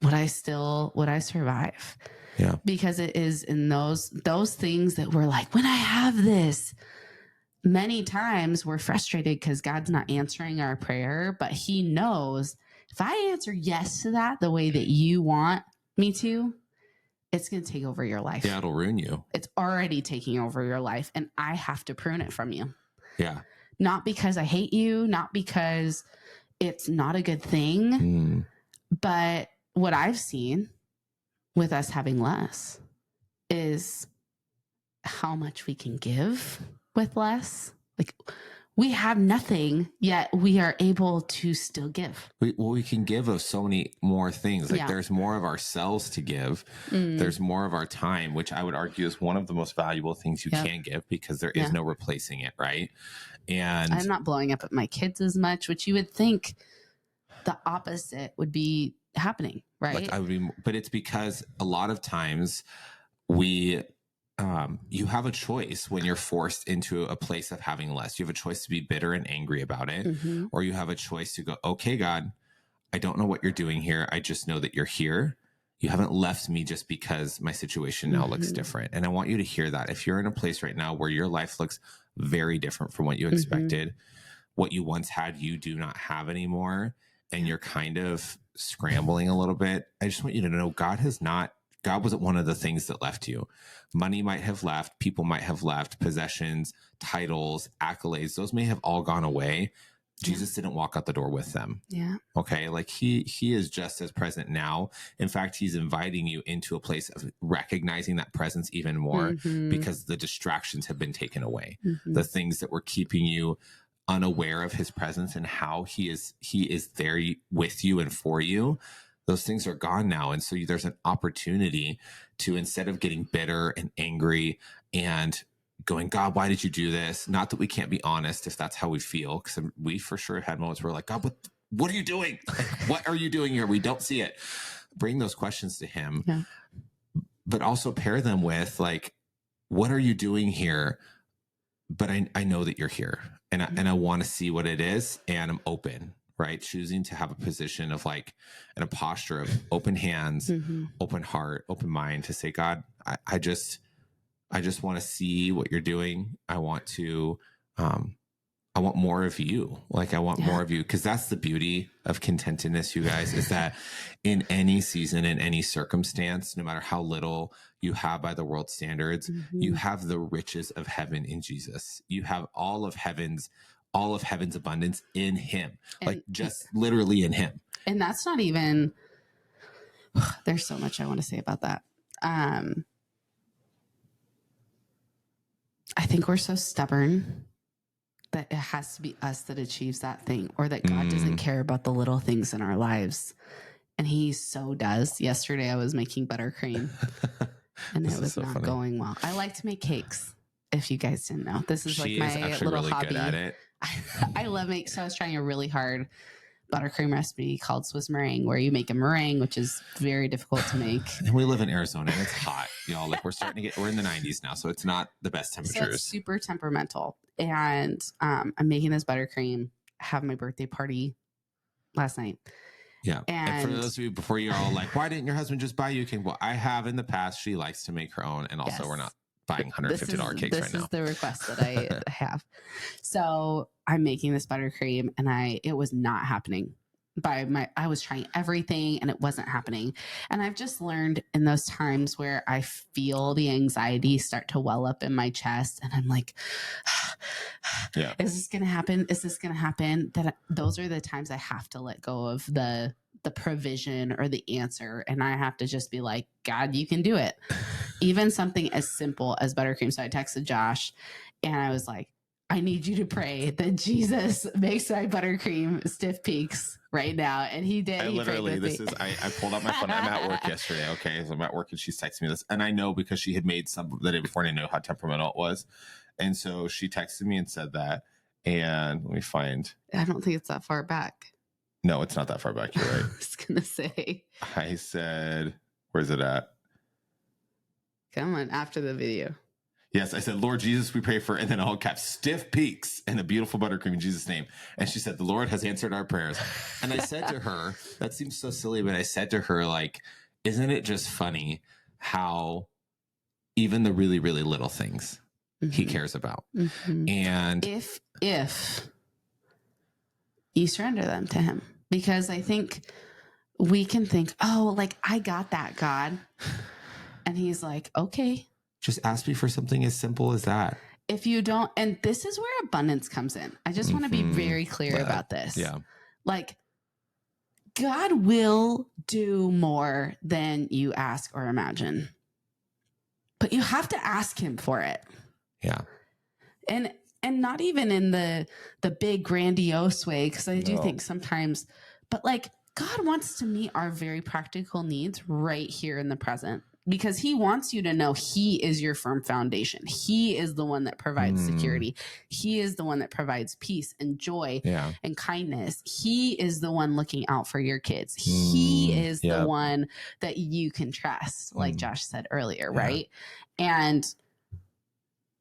Would I survive? Yeah. Because it is in those things that we're like, when I have this, many times we're frustrated because God's not answering our prayer, but he knows if I answer yes to that the way that you want me to, it's going to take over your life. Yeah, it'll ruin you. It's already taking over your life, and I have to prune it from you. Yeah. Not because I hate you, not because it's not a good thing, but what I've seen with us having less is how much we can give with less. Like, we have nothing, yet we are able to still give. We can give of so many more things. Like there's more of ourselves to give. There's more of our time, which I would argue is one of the most valuable things you can give, because there is no replacing it, right? And I'm not blowing up at my kids as much, which you would think the opposite would be happening, right? But it's because a lot of times you have a choice when you're forced into a place of having less. You have a choice to be bitter and angry about it, or you have a choice to go, okay, God, I don't know what you're doing here. I just know that you're here. You haven't left me just because my situation now looks different. And I want you to hear that. If you're in a place right now where your life looks very different from what you expected, what you once had, you do not have anymore, and you're kind of scrambling a little bit, I just want you to know God wasn't one of the things that left you. Money might have left, people might have left, possessions, titles, accolades, those may have all gone away. Jesus didn't walk out the door with them. Yeah. Okay. Like he is just as present now. In fact, he's inviting you into a place of recognizing that presence even more, because the distractions have been taken away. The things that were keeping you unaware of his presence and how he is there with you and for you, those things are gone now. And so there's an opportunity to, instead of getting bitter and angry and going, God, why did you do this? Not that we can't be honest if that's how we feel, because we for sure had moments where we're like, God, what are you doing? Like, what are you doing here? We don't see it. Bring those questions to him, but also pair them with, like, what are you doing here? But I know that you're here, and I want to see what it is, and I'm open, right? Choosing to have a position of like, and a posture of open hands, open heart, open mind, to say, God, I just want to see what you're doing. I want more of you. Like, I want more of you. Cause that's the beauty of contentedness, you guys, is that in any season, in any circumstance, no matter how little you have by the world's standards, you have the riches of heaven in Jesus. You have all of heaven's abundance in him, and, like, just literally in him. And that's not even, there's so much I want to say about that. I think we're so stubborn that it has to be us that achieves that thing, or that God doesn't care about the little things in our lives. And he so does. Yesterday I was making buttercream and it was not going well. I like to make cakes, if you guys didn't know. This is like my little really hobby. Good at it. I love making, so I was trying a really hard buttercream recipe called Swiss meringue, where you make a meringue, which is very difficult to make. And we live in Arizona and it's hot, y'all. Like, we're in the 90s now, so it's not the best temperatures. So it's super temperamental. And I'm making this buttercream. I have my birthday party last night. Yeah. And for those of you, before you're all like, why didn't your husband just buy you a cake? Well, I have in the past. She likes to make her own. And also, we're not buying $150 cakes right now. This is the request that I have. So I'm making this buttercream, and it was not happening. I was trying everything and it wasn't happening. And I've just learned in those times where I feel the anxiety start to well up in my chest, and I'm like, is this going to happen? Is this going to happen? Those are the times I have to let go of the provision or the answer. And I have to just be like, God, you can do it. Even something as simple as buttercream. So I texted Josh and I was like, I need you to pray that Jesus makes my buttercream stiff peaks right now. And he did. I pulled out my phone. I'm at work yesterday. Okay. So I'm at work and she's texting me this. And I know because she had made some the day before, and I know how temperamental it was. And so she texted me and said that. And let me find. I don't think it's that far back. No, it's not that far back. You're right. I was going to say. I said, where's it at? Come on, after the video. Yes, I said, Lord Jesus, we pray for, and then all caps, stiff peaks and a beautiful buttercream in Jesus' name. And she said, the Lord has answered our prayers. And I said to her, that seems so silly, but I said to her, like, isn't it just funny how even the really, really little things he cares about? And if you surrender them to him, because I think we can think, oh, like, I got that, God. And he's like, okay. Just ask me for something as simple as that. If you don't, and this is where abundance comes in. I just want to be very clear about this. Yeah. Like, God will do more than you ask or imagine, but you have to ask him for it. Yeah. And not even in the big grandiose way, because I do think sometimes, but like God wants to meet our very practical needs right here in the present, because he wants you to know he is your firm foundation. He is the one that provides security. He is the one that provides peace and joy and kindness. He is the one looking out for your kids. He is the one that you can trust, like Josh said earlier, right? And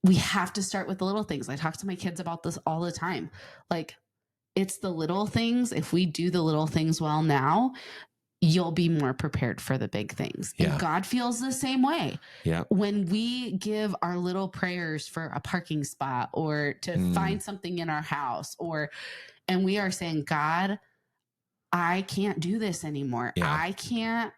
we have to start with the little things. I talk to my kids about this all the time. Like, it's the little things. If we do the little things well now, you'll be more prepared for the big things. And God feels the same way. Yeah. When we give our little prayers for a parking spot or to find something in our house, and we are saying, God, I can't do this anymore. Yeah. I can't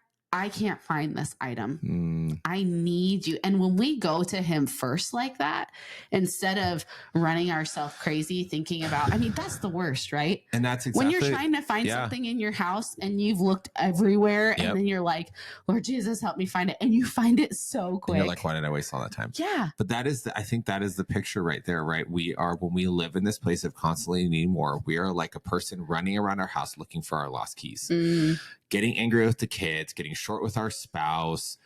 find this item. I need you. And when we go to him first like that, instead of running ourselves crazy, thinking about, I mean, that's the worst, right? And that's exactly when you're trying to find something in your house and you've looked everywhere and then you're like, Lord Jesus, help me find it. And you find it so quick. And you're like, why did I waste all that time? Yeah. But I think that is the picture right there, right? When we live in this place of constantly needing more, we are like a person running around our house looking for our lost keys. Getting angry with the kids, getting short with our spouse,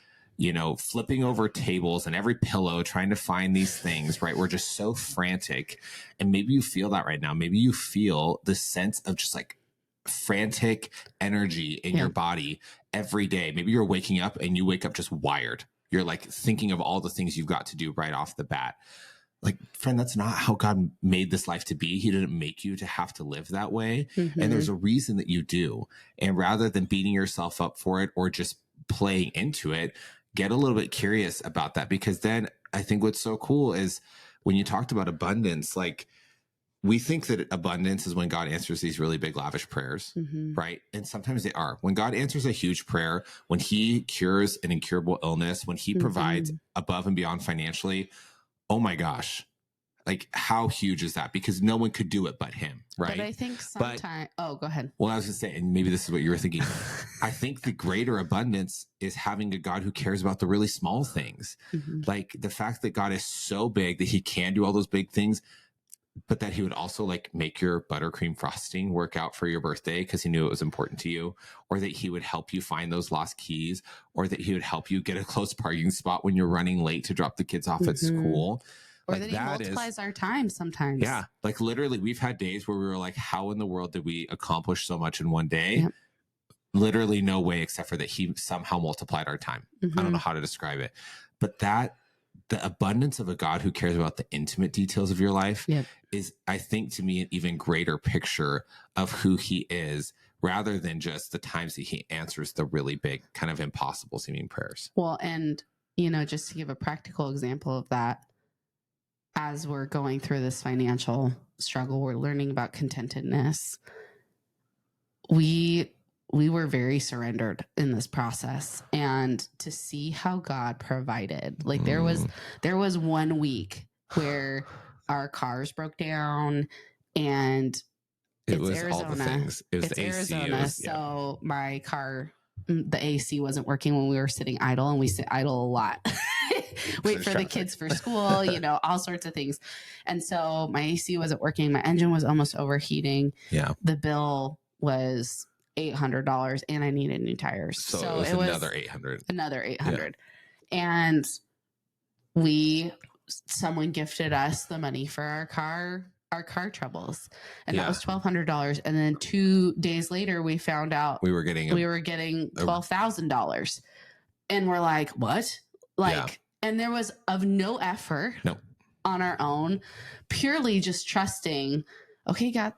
flipping over tables and every pillow, trying to find these things, right? We're just so frantic. And maybe you feel that right now. Maybe you feel the sense of just like frantic energy in your body every day. Maybe you're waking up and you wake up just wired. You're like thinking of all the things you've got to do right off the bat. Like, friend, that's not how God made this life to be. He didn't make you to have to live that way. And there's a reason that you do. And rather than beating yourself up for it or just playing into it, get a little bit curious about that. Because then I think what's so cool is when you talked about abundance, like we think that abundance is when God answers these really big, lavish prayers, right? And sometimes they are. When God answers a huge prayer, when he cures an incurable illness, when he provides above and beyond financially, oh my gosh, like how huge is that? Because no one could do it but him, right? But I think sometimes, go ahead. Well, I was going to say, and maybe this is what you were thinking. I think the greater abundance is having a God who cares about the really small things. Like the fact that God is so big that he can do all those big things, but that he would also like make your buttercream frosting work out for your birthday because he knew it was important to you, or that he would help you find those lost keys, or that he would help you get a close parking spot when you're running late to drop the kids off at school. Or like that he multiplies our time sometimes. Yeah. Like literally we've had days where we were like, how in the world did we accomplish so much in one day? Literally no way, except for that he somehow multiplied our time. I don't know how to describe it, but the abundance of a God who cares about the intimate details of your life is, I think, to me, an even greater picture of who he is, rather than just the times that he answers the really big, kind of impossible seeming prayers. Well, and, just to give a practical example of that, as we're going through this financial struggle, we're learning about contentedness. We were very surrendered in this process, and to see how God provided, like there was 1 week where our cars broke down, and it was Arizona. All the things. It was it's the AC. Arizona. So my car, the AC wasn't working when we were sitting idle, and we sit idle a lot. Wait for the kids for school, all sorts of things. And so my AC wasn't working. My engine was almost overheating. Yeah. The bill was $800 and I needed new tires. So it was another $800. Another $800. Yeah. And someone gifted us the money for our car troubles. And that was $1,200. And then 2 days later, we found out we were getting $12,000. And we're like, what? And there was of no effort on our own, purely just trusting, okay, God,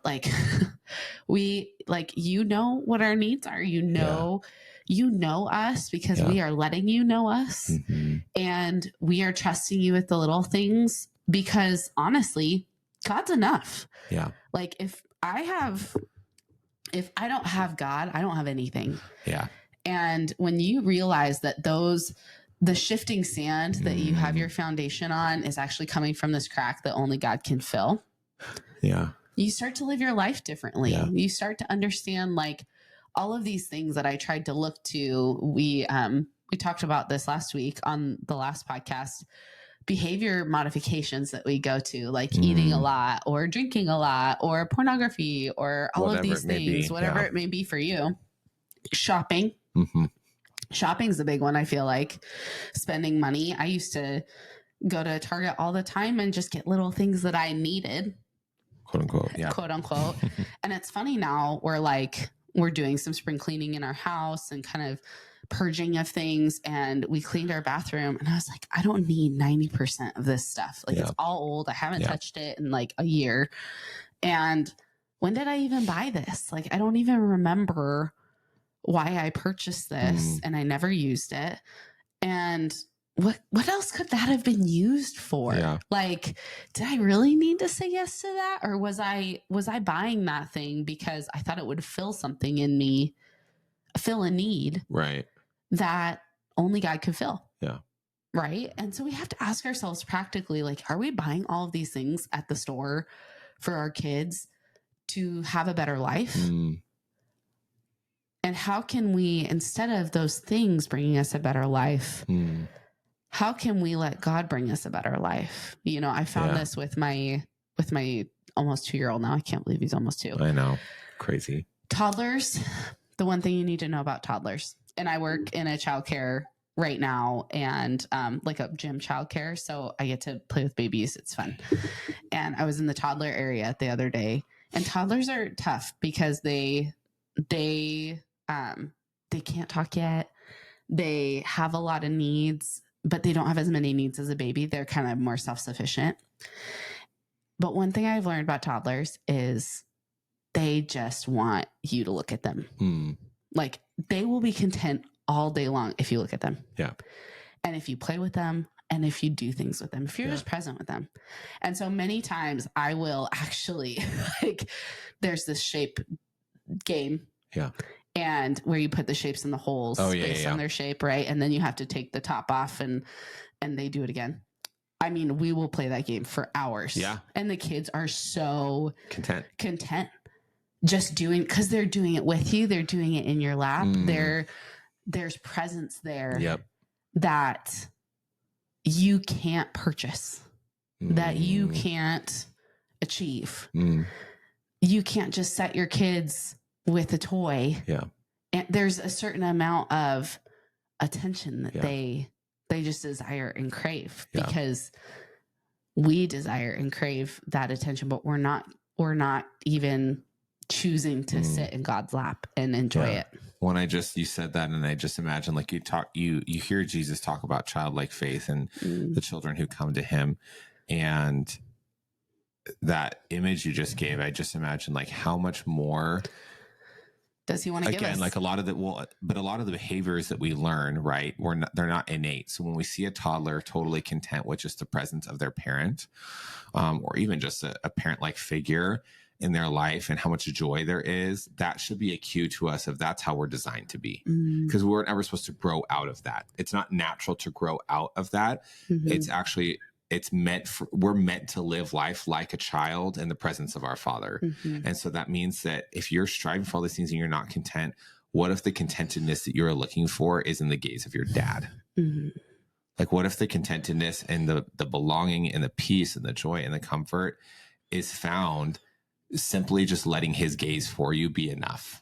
we what our needs are, you know us because we are letting you know us. And we are trusting you with the little things because honestly, God's enough. Yeah. Like if I don't have God, I don't have anything. Yeah. And when you realize that the shifting sand that you have your foundation on is actually coming from this crack that only God can fill. Yeah. You start to live your life differently. Yeah. You start to understand like all of these things that I tried to look to. We talked about this last week on the last podcast, behavior modifications that we go to, like eating a lot or drinking a lot or pornography or all whatever of these things, whatever it may be for you. Shopping. Shopping's a big one. I feel like spending money. I used to go to Target all the time and just get little things that I needed, quote unquote. Yeah. Quote unquote. And it's funny now we're doing some spring cleaning in our house and kind of purging of things. And we cleaned our bathroom and I was like, I don't need 90% of this stuff. Like it's all old. I haven't touched it in like a year. And when did I even buy this? Like, I don't even remember why I purchased this and I never used it. And what else could that have been used for? Yeah. Like, did I really need to say yes to that? Or was I buying that thing because I thought it would fill something in me, fill a need, right, that only God could fill. Yeah. Right. And so we have to ask ourselves practically, like, are we buying all of these things at the store for our kids to have a better life? And how can we, instead of those things bringing us a better life, how can we let God bring us a better life? You know, I found this with my almost 2-year-old now. I can't believe he's almost 2. I know. Crazy. Toddlers. The one thing you need to know about toddlers. And I work in a childcare right now and like a gym childcare. So I get to play with babies. It's fun. And I was in the toddler area the other day, and toddlers are tough because they can't talk yet. They have a lot of needs, but they don't have as many needs as a baby. They're kind of more self-sufficient. But one thing I've learned about toddlers is they just want you to look at them. Like, they will be content all day long if you look at them. Yeah. And if you play with them and if you do things with them, if you're just present with them. And so many times I will actually, like, there's this shape game. Yeah. And where you put the shapes in the holes based on their shape, right? And then you have to take the top off and they do it again. I mean, we will play that game for hours. Yeah. And the kids are so content. Just doing, because they're doing it with you. They're doing it in your lap. There's presence there that you can't purchase, that you can't achieve. You can't just set your kids with a toy. Yeah. And there's a certain amount of attention that they just desire and crave because we desire and crave that attention, but we're not even choosing to sit in God's lap and enjoy it. When you said that, and I just imagine, like, you hear Jesus talk about childlike faith and the children who come to him, and that image you just gave, I just imagine, like, how much more does he want to give us? Like, a lot of the behaviors that we learn, right, they're not innate. So when we see a toddler totally content with just the presence of their parent, or even just a parent-like figure in their life and how much joy there is, that should be a cue to us of that's how we're designed to be. Because we're never supposed to grow out of that. It's not natural to grow out of that. We're meant to live life like a child in the presence of our Father. And so that means that if you're striving for all these things and you're not content, what if the contentedness that you're looking for is in the gaze of your dad? Like, what if the contentedness and the belonging and the peace and the joy and the comfort is found simply just letting his gaze for you be enough,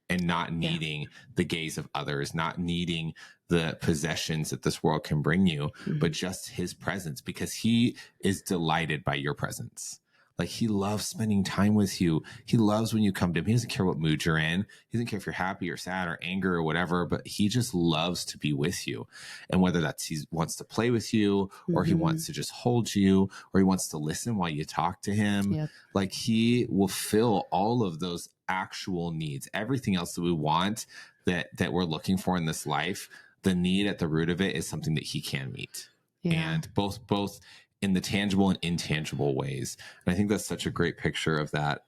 and not needing the gaze of others, not needing the possessions that this world can bring you, but just his presence, because he is delighted by your presence. Like, he loves spending time with you. He loves when you come to him. He doesn't care what mood you're in. He doesn't care if you're happy or sad or anger or whatever, but he just loves to be with you. And whether that's he wants to play with you, or he wants to just hold you, or he wants to listen while you talk to him, like, he will fill all of those actual needs. Everything else that we want, that we're looking for in this life, the need at the root of it is something that he can meet. And both in the tangible and intangible ways. And I think that's such a great picture of that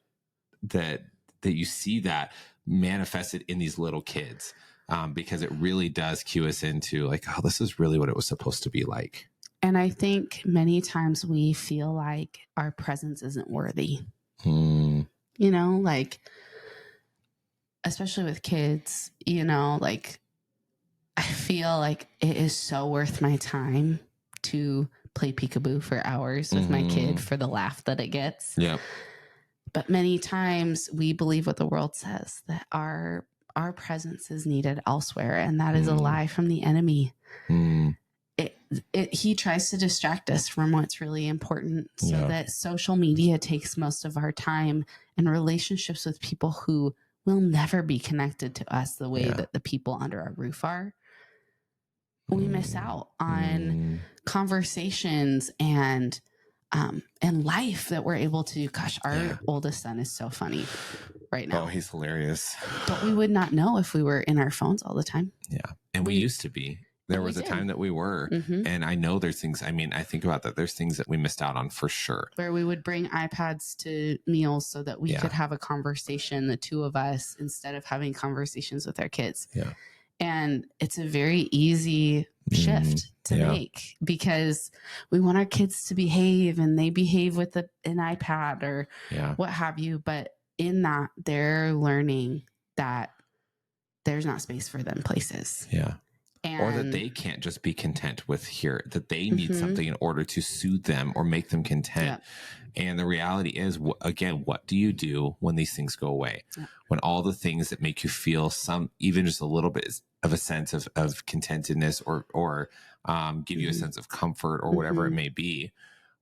you see that manifested in these little kids. because it really does cue us into like, oh, this is really what it was supposed to be like. And I think many times we feel like our presence isn't worthy. You know, like, especially with kids, you know, like, I feel like it is so worth my time to play peekaboo for hours with my kid for the laugh that it gets. Yep. But many times we believe what the world says, that our presence is needed elsewhere. And that is a lie from the enemy. He tries to distract us from what's really important, so that social media takes most of our time, and relationships with people who will never be connected to us the way that the people under our roof are. We miss out on conversations and life that we're able to. Gosh, our oldest son is so funny right now. Oh, he's hilarious. But we would not know if we were in our phones all the time. Yeah. And we used to be. There was a time that we were, and I know there's things, I mean, I think about that. There's things that we missed out on for sure. Where we would bring iPads to meals so that we could have a conversation, the two of us, instead of having conversations with our kids. Yeah. And it's a very easy shift to make, because we want our kids to behave, and they behave with an iPad or what have you. But in that, they're learning that there's not space for them places. Yeah. Or that they can't just be content with here, that they need something in order to soothe them or make them content. And the reality is, again, what do you do when these things go away? When all the things that make you feel even just a little bit of a sense of contentedness or give you a sense of comfort or whatever it may be,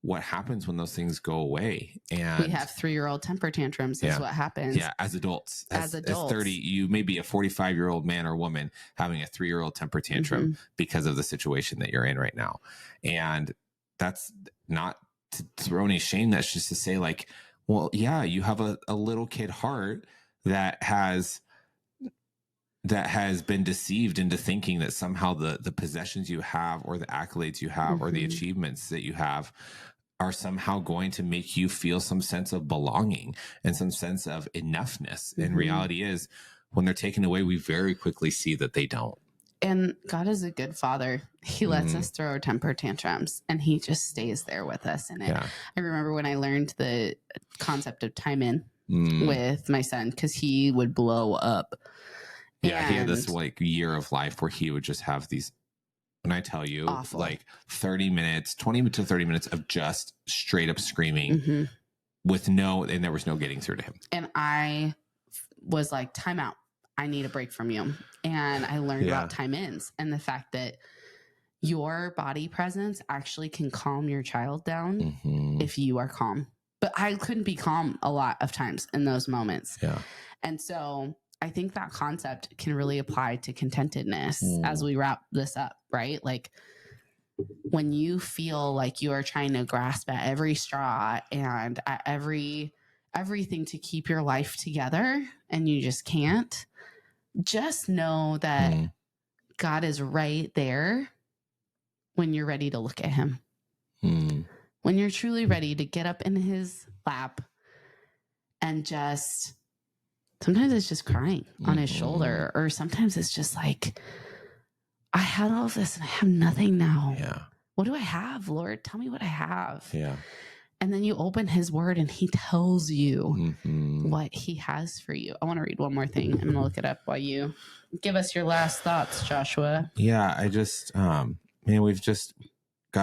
what happens when those things go away? And we have 3-year-old temper tantrums is what happens. Yeah, as adults. As 30, you may be a 45-year-old man or woman having a 3-year-old temper tantrum because of the situation that you're in right now. And that's not to throw any shame. That's just to say, like, well, yeah, you have a little kid heart that has been deceived into thinking that somehow the possessions you have or the accolades you have or the achievements that you have are somehow going to make you feel some sense of belonging and some sense of enoughness. And reality is, when they're taken away, we very quickly see that they don't. And God is a good father. He lets us throw our temper tantrums, and he just stays there with us in it. Yeah. I remember when I learned the concept of time in with my son, because he would blow up. Yeah, he had this like year of life where he would just have these, when I tell you, like 20 to 30 minutes of just straight up screaming and there was no getting through to him. And I was like, time out. I need a break from you. And I learned about time ins and the fact that your body presence actually can calm your child down if you are calm. But I couldn't be calm a lot of times in those moments. Yeah. And so I think that concept can really apply to contentedness as we wrap this up, right? Like, when you feel like you are trying to grasp at every straw and at everything to keep your life together, and you just can't, just know that God is right there when you're ready to look at him. When you're truly ready to get up in his lap and just, sometimes it's just crying on his shoulder, or sometimes it's just like, I had all of this and I have nothing now. Yeah. What do I have, Lord? Tell me what I have. Yeah. And then you open his word and he tells you what he has for you. I want to read one more thing. I'm going to look it up while you give us your last thoughts, Joshua. Yeah, I just, God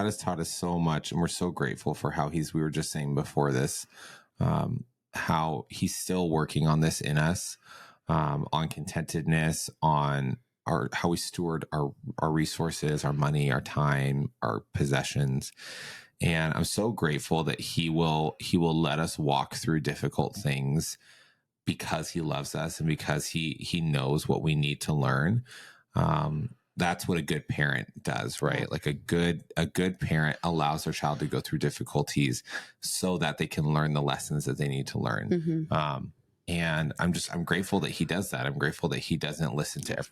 has taught us so much, and we're so grateful for how we were just saying before this, how he's still working on this in us, on contentedness, on how we steward our resources, our money, our time, our possessions. And I'm so grateful that he will let us walk through difficult things because he loves us and because he knows what we need to learn. That's what a good parent does, right? Yeah. Like a good parent allows their child to go through difficulties so that they can learn the lessons that they need to learn. And I'm grateful that he does that. I'm grateful that he doesn't listen to I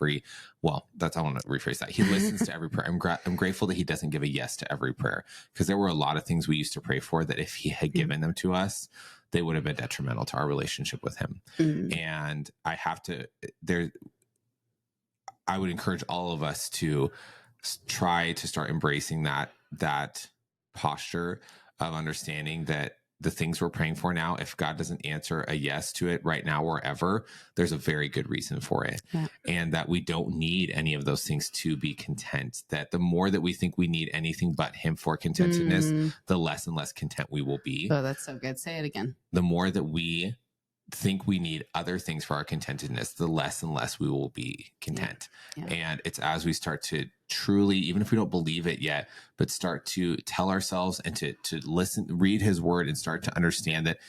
want to rephrase that. He listens to every prayer. I'm grateful that he doesn't give a yes to every prayer, because there were a lot of things we used to pray for that if he had given them to us, they would have been detrimental to our relationship with him. And I I would encourage all of us to try to start embracing that posture of understanding that the things we're praying for now, if God doesn't answer a yes to it right now or ever, there's a very good reason for it. Yeah. And that we don't need any of those things to be content. That the more that we think we need anything but him for contentedness, the less and less content we will be. Oh, that's so good. Say it again. The more that we think we need other things for our contentedness, the less and less we will be content. Yeah. And it's as we start to truly, even if we don't believe it yet, but start to tell ourselves and to listen, read his word and start to understand that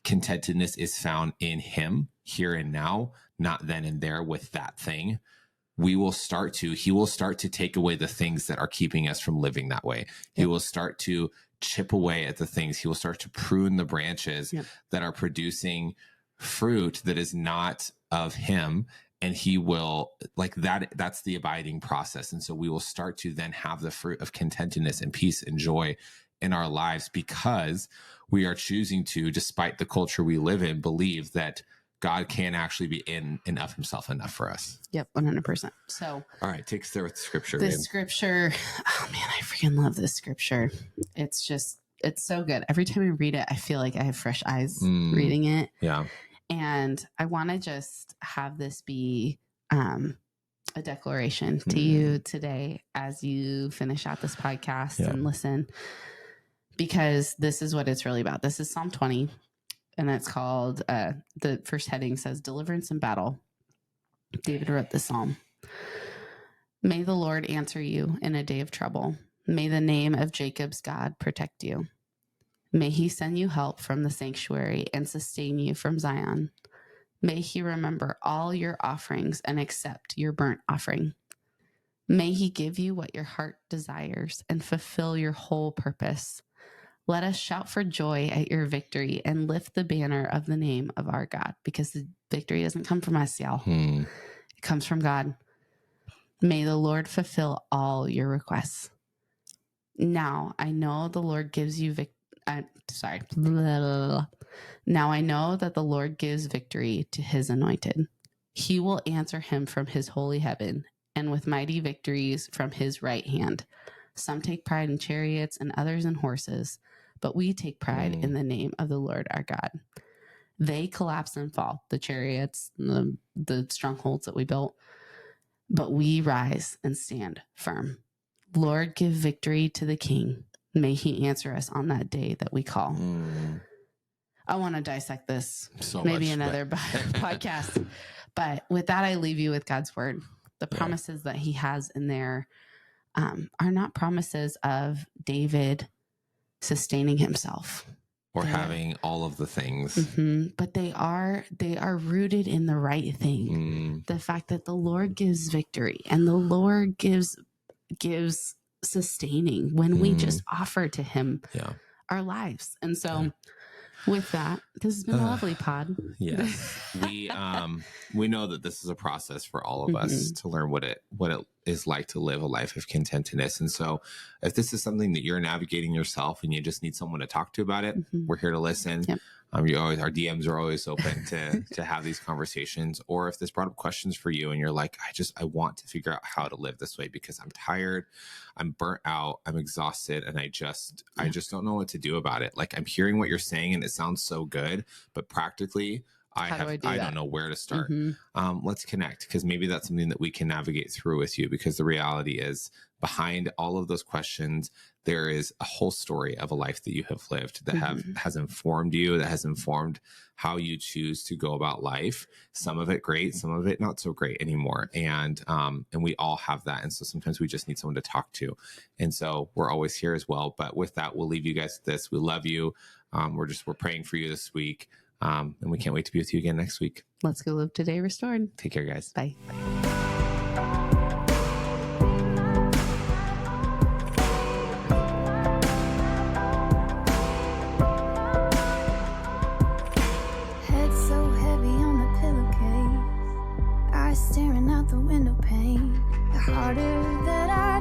contentedness is found in him here and now, not then and there with that thing. He will start to take away the things that are keeping us from living that way. He will start to chip away at the things. He will start to prune the branches that are producing fruit that is not of him. And he will, like that, that's the abiding process. And so we will start to then have the fruit of contentedness and peace and joy in our lives because we are choosing to, despite the culture we live in, believe that God can actually be in and of himself enough for us. Yep, 100%. So, all right, take us there with the scripture. Scripture, oh man, I freaking love this scripture. It's so good. Every time I read it, I feel like I have fresh eyes reading it. Yeah. And I want to just have this be a declaration to you today as you finish out this podcast and listen, because this is what it's really about. This is Psalm 20, and it's called, the first heading says, Deliverance in Battle. David wrote this psalm. May the Lord answer you in a day of trouble. May the name of Jacob's God protect you. May he send you help from the sanctuary and sustain you from Zion. May he remember all your offerings and accept your burnt offering. May he give you what your heart desires and fulfill your whole purpose. Let us shout for joy at your victory and lift the banner of the name of our God, because the victory doesn't come from us, y'all. It comes from God. May the Lord fulfill all your requests. Now I know the Lord gives you Now I know that the Lord gives victory to his anointed. He will answer him from his holy heaven and with mighty victories from his right hand. Some take pride in chariots and others in horses, but we take pride in the name of the Lord our God. They collapse and fall, the chariots, the strongholds that we built, but we rise and stand firm. Lord, give victory to the King. May he answer us on that day that we call. I want to dissect this maybe another podcast. But with that, I leave you with God's word. The promises that he has in there are not promises of David sustaining himself or having all of the things, but they are rooted in the right thing. The fact that the Lord gives victory and the Lord gives sustaining when we just offer to him our lives. And so with that, this has been a lovely pod. Yes. We know that this is a process for all of us to learn what it is like to live a life of contentedness. And so if this is something that you're navigating yourself and you just need someone to talk to about it, we're here to listen. Yep. Our DMs are always open to have these conversations. Or if this brought up questions for you and you're like, I want to figure out how to live this way because I'm tired, I'm burnt out, I'm exhausted, and I just don't know what to do about it. Like, I'm hearing what you're saying and it sounds so good, but practically I don't know where to start. Let's connect, because maybe that's something that we can navigate through with you, because the reality is behind all of those questions, there is a whole story of a life that you have lived that has informed you, that has informed how you choose to go about life. Some of it great, some of it not so great anymore. And we all have that. And so sometimes we just need someone to talk to. And so we're always here as well. But with that, we'll leave you guys with this. We love you. We're praying for you this week. And we can't wait to be with you again next week. Let's go live today restored. Take care, guys. Bye. Head so heavy on the pillowcase, eyes staring out the window pane. The harder that I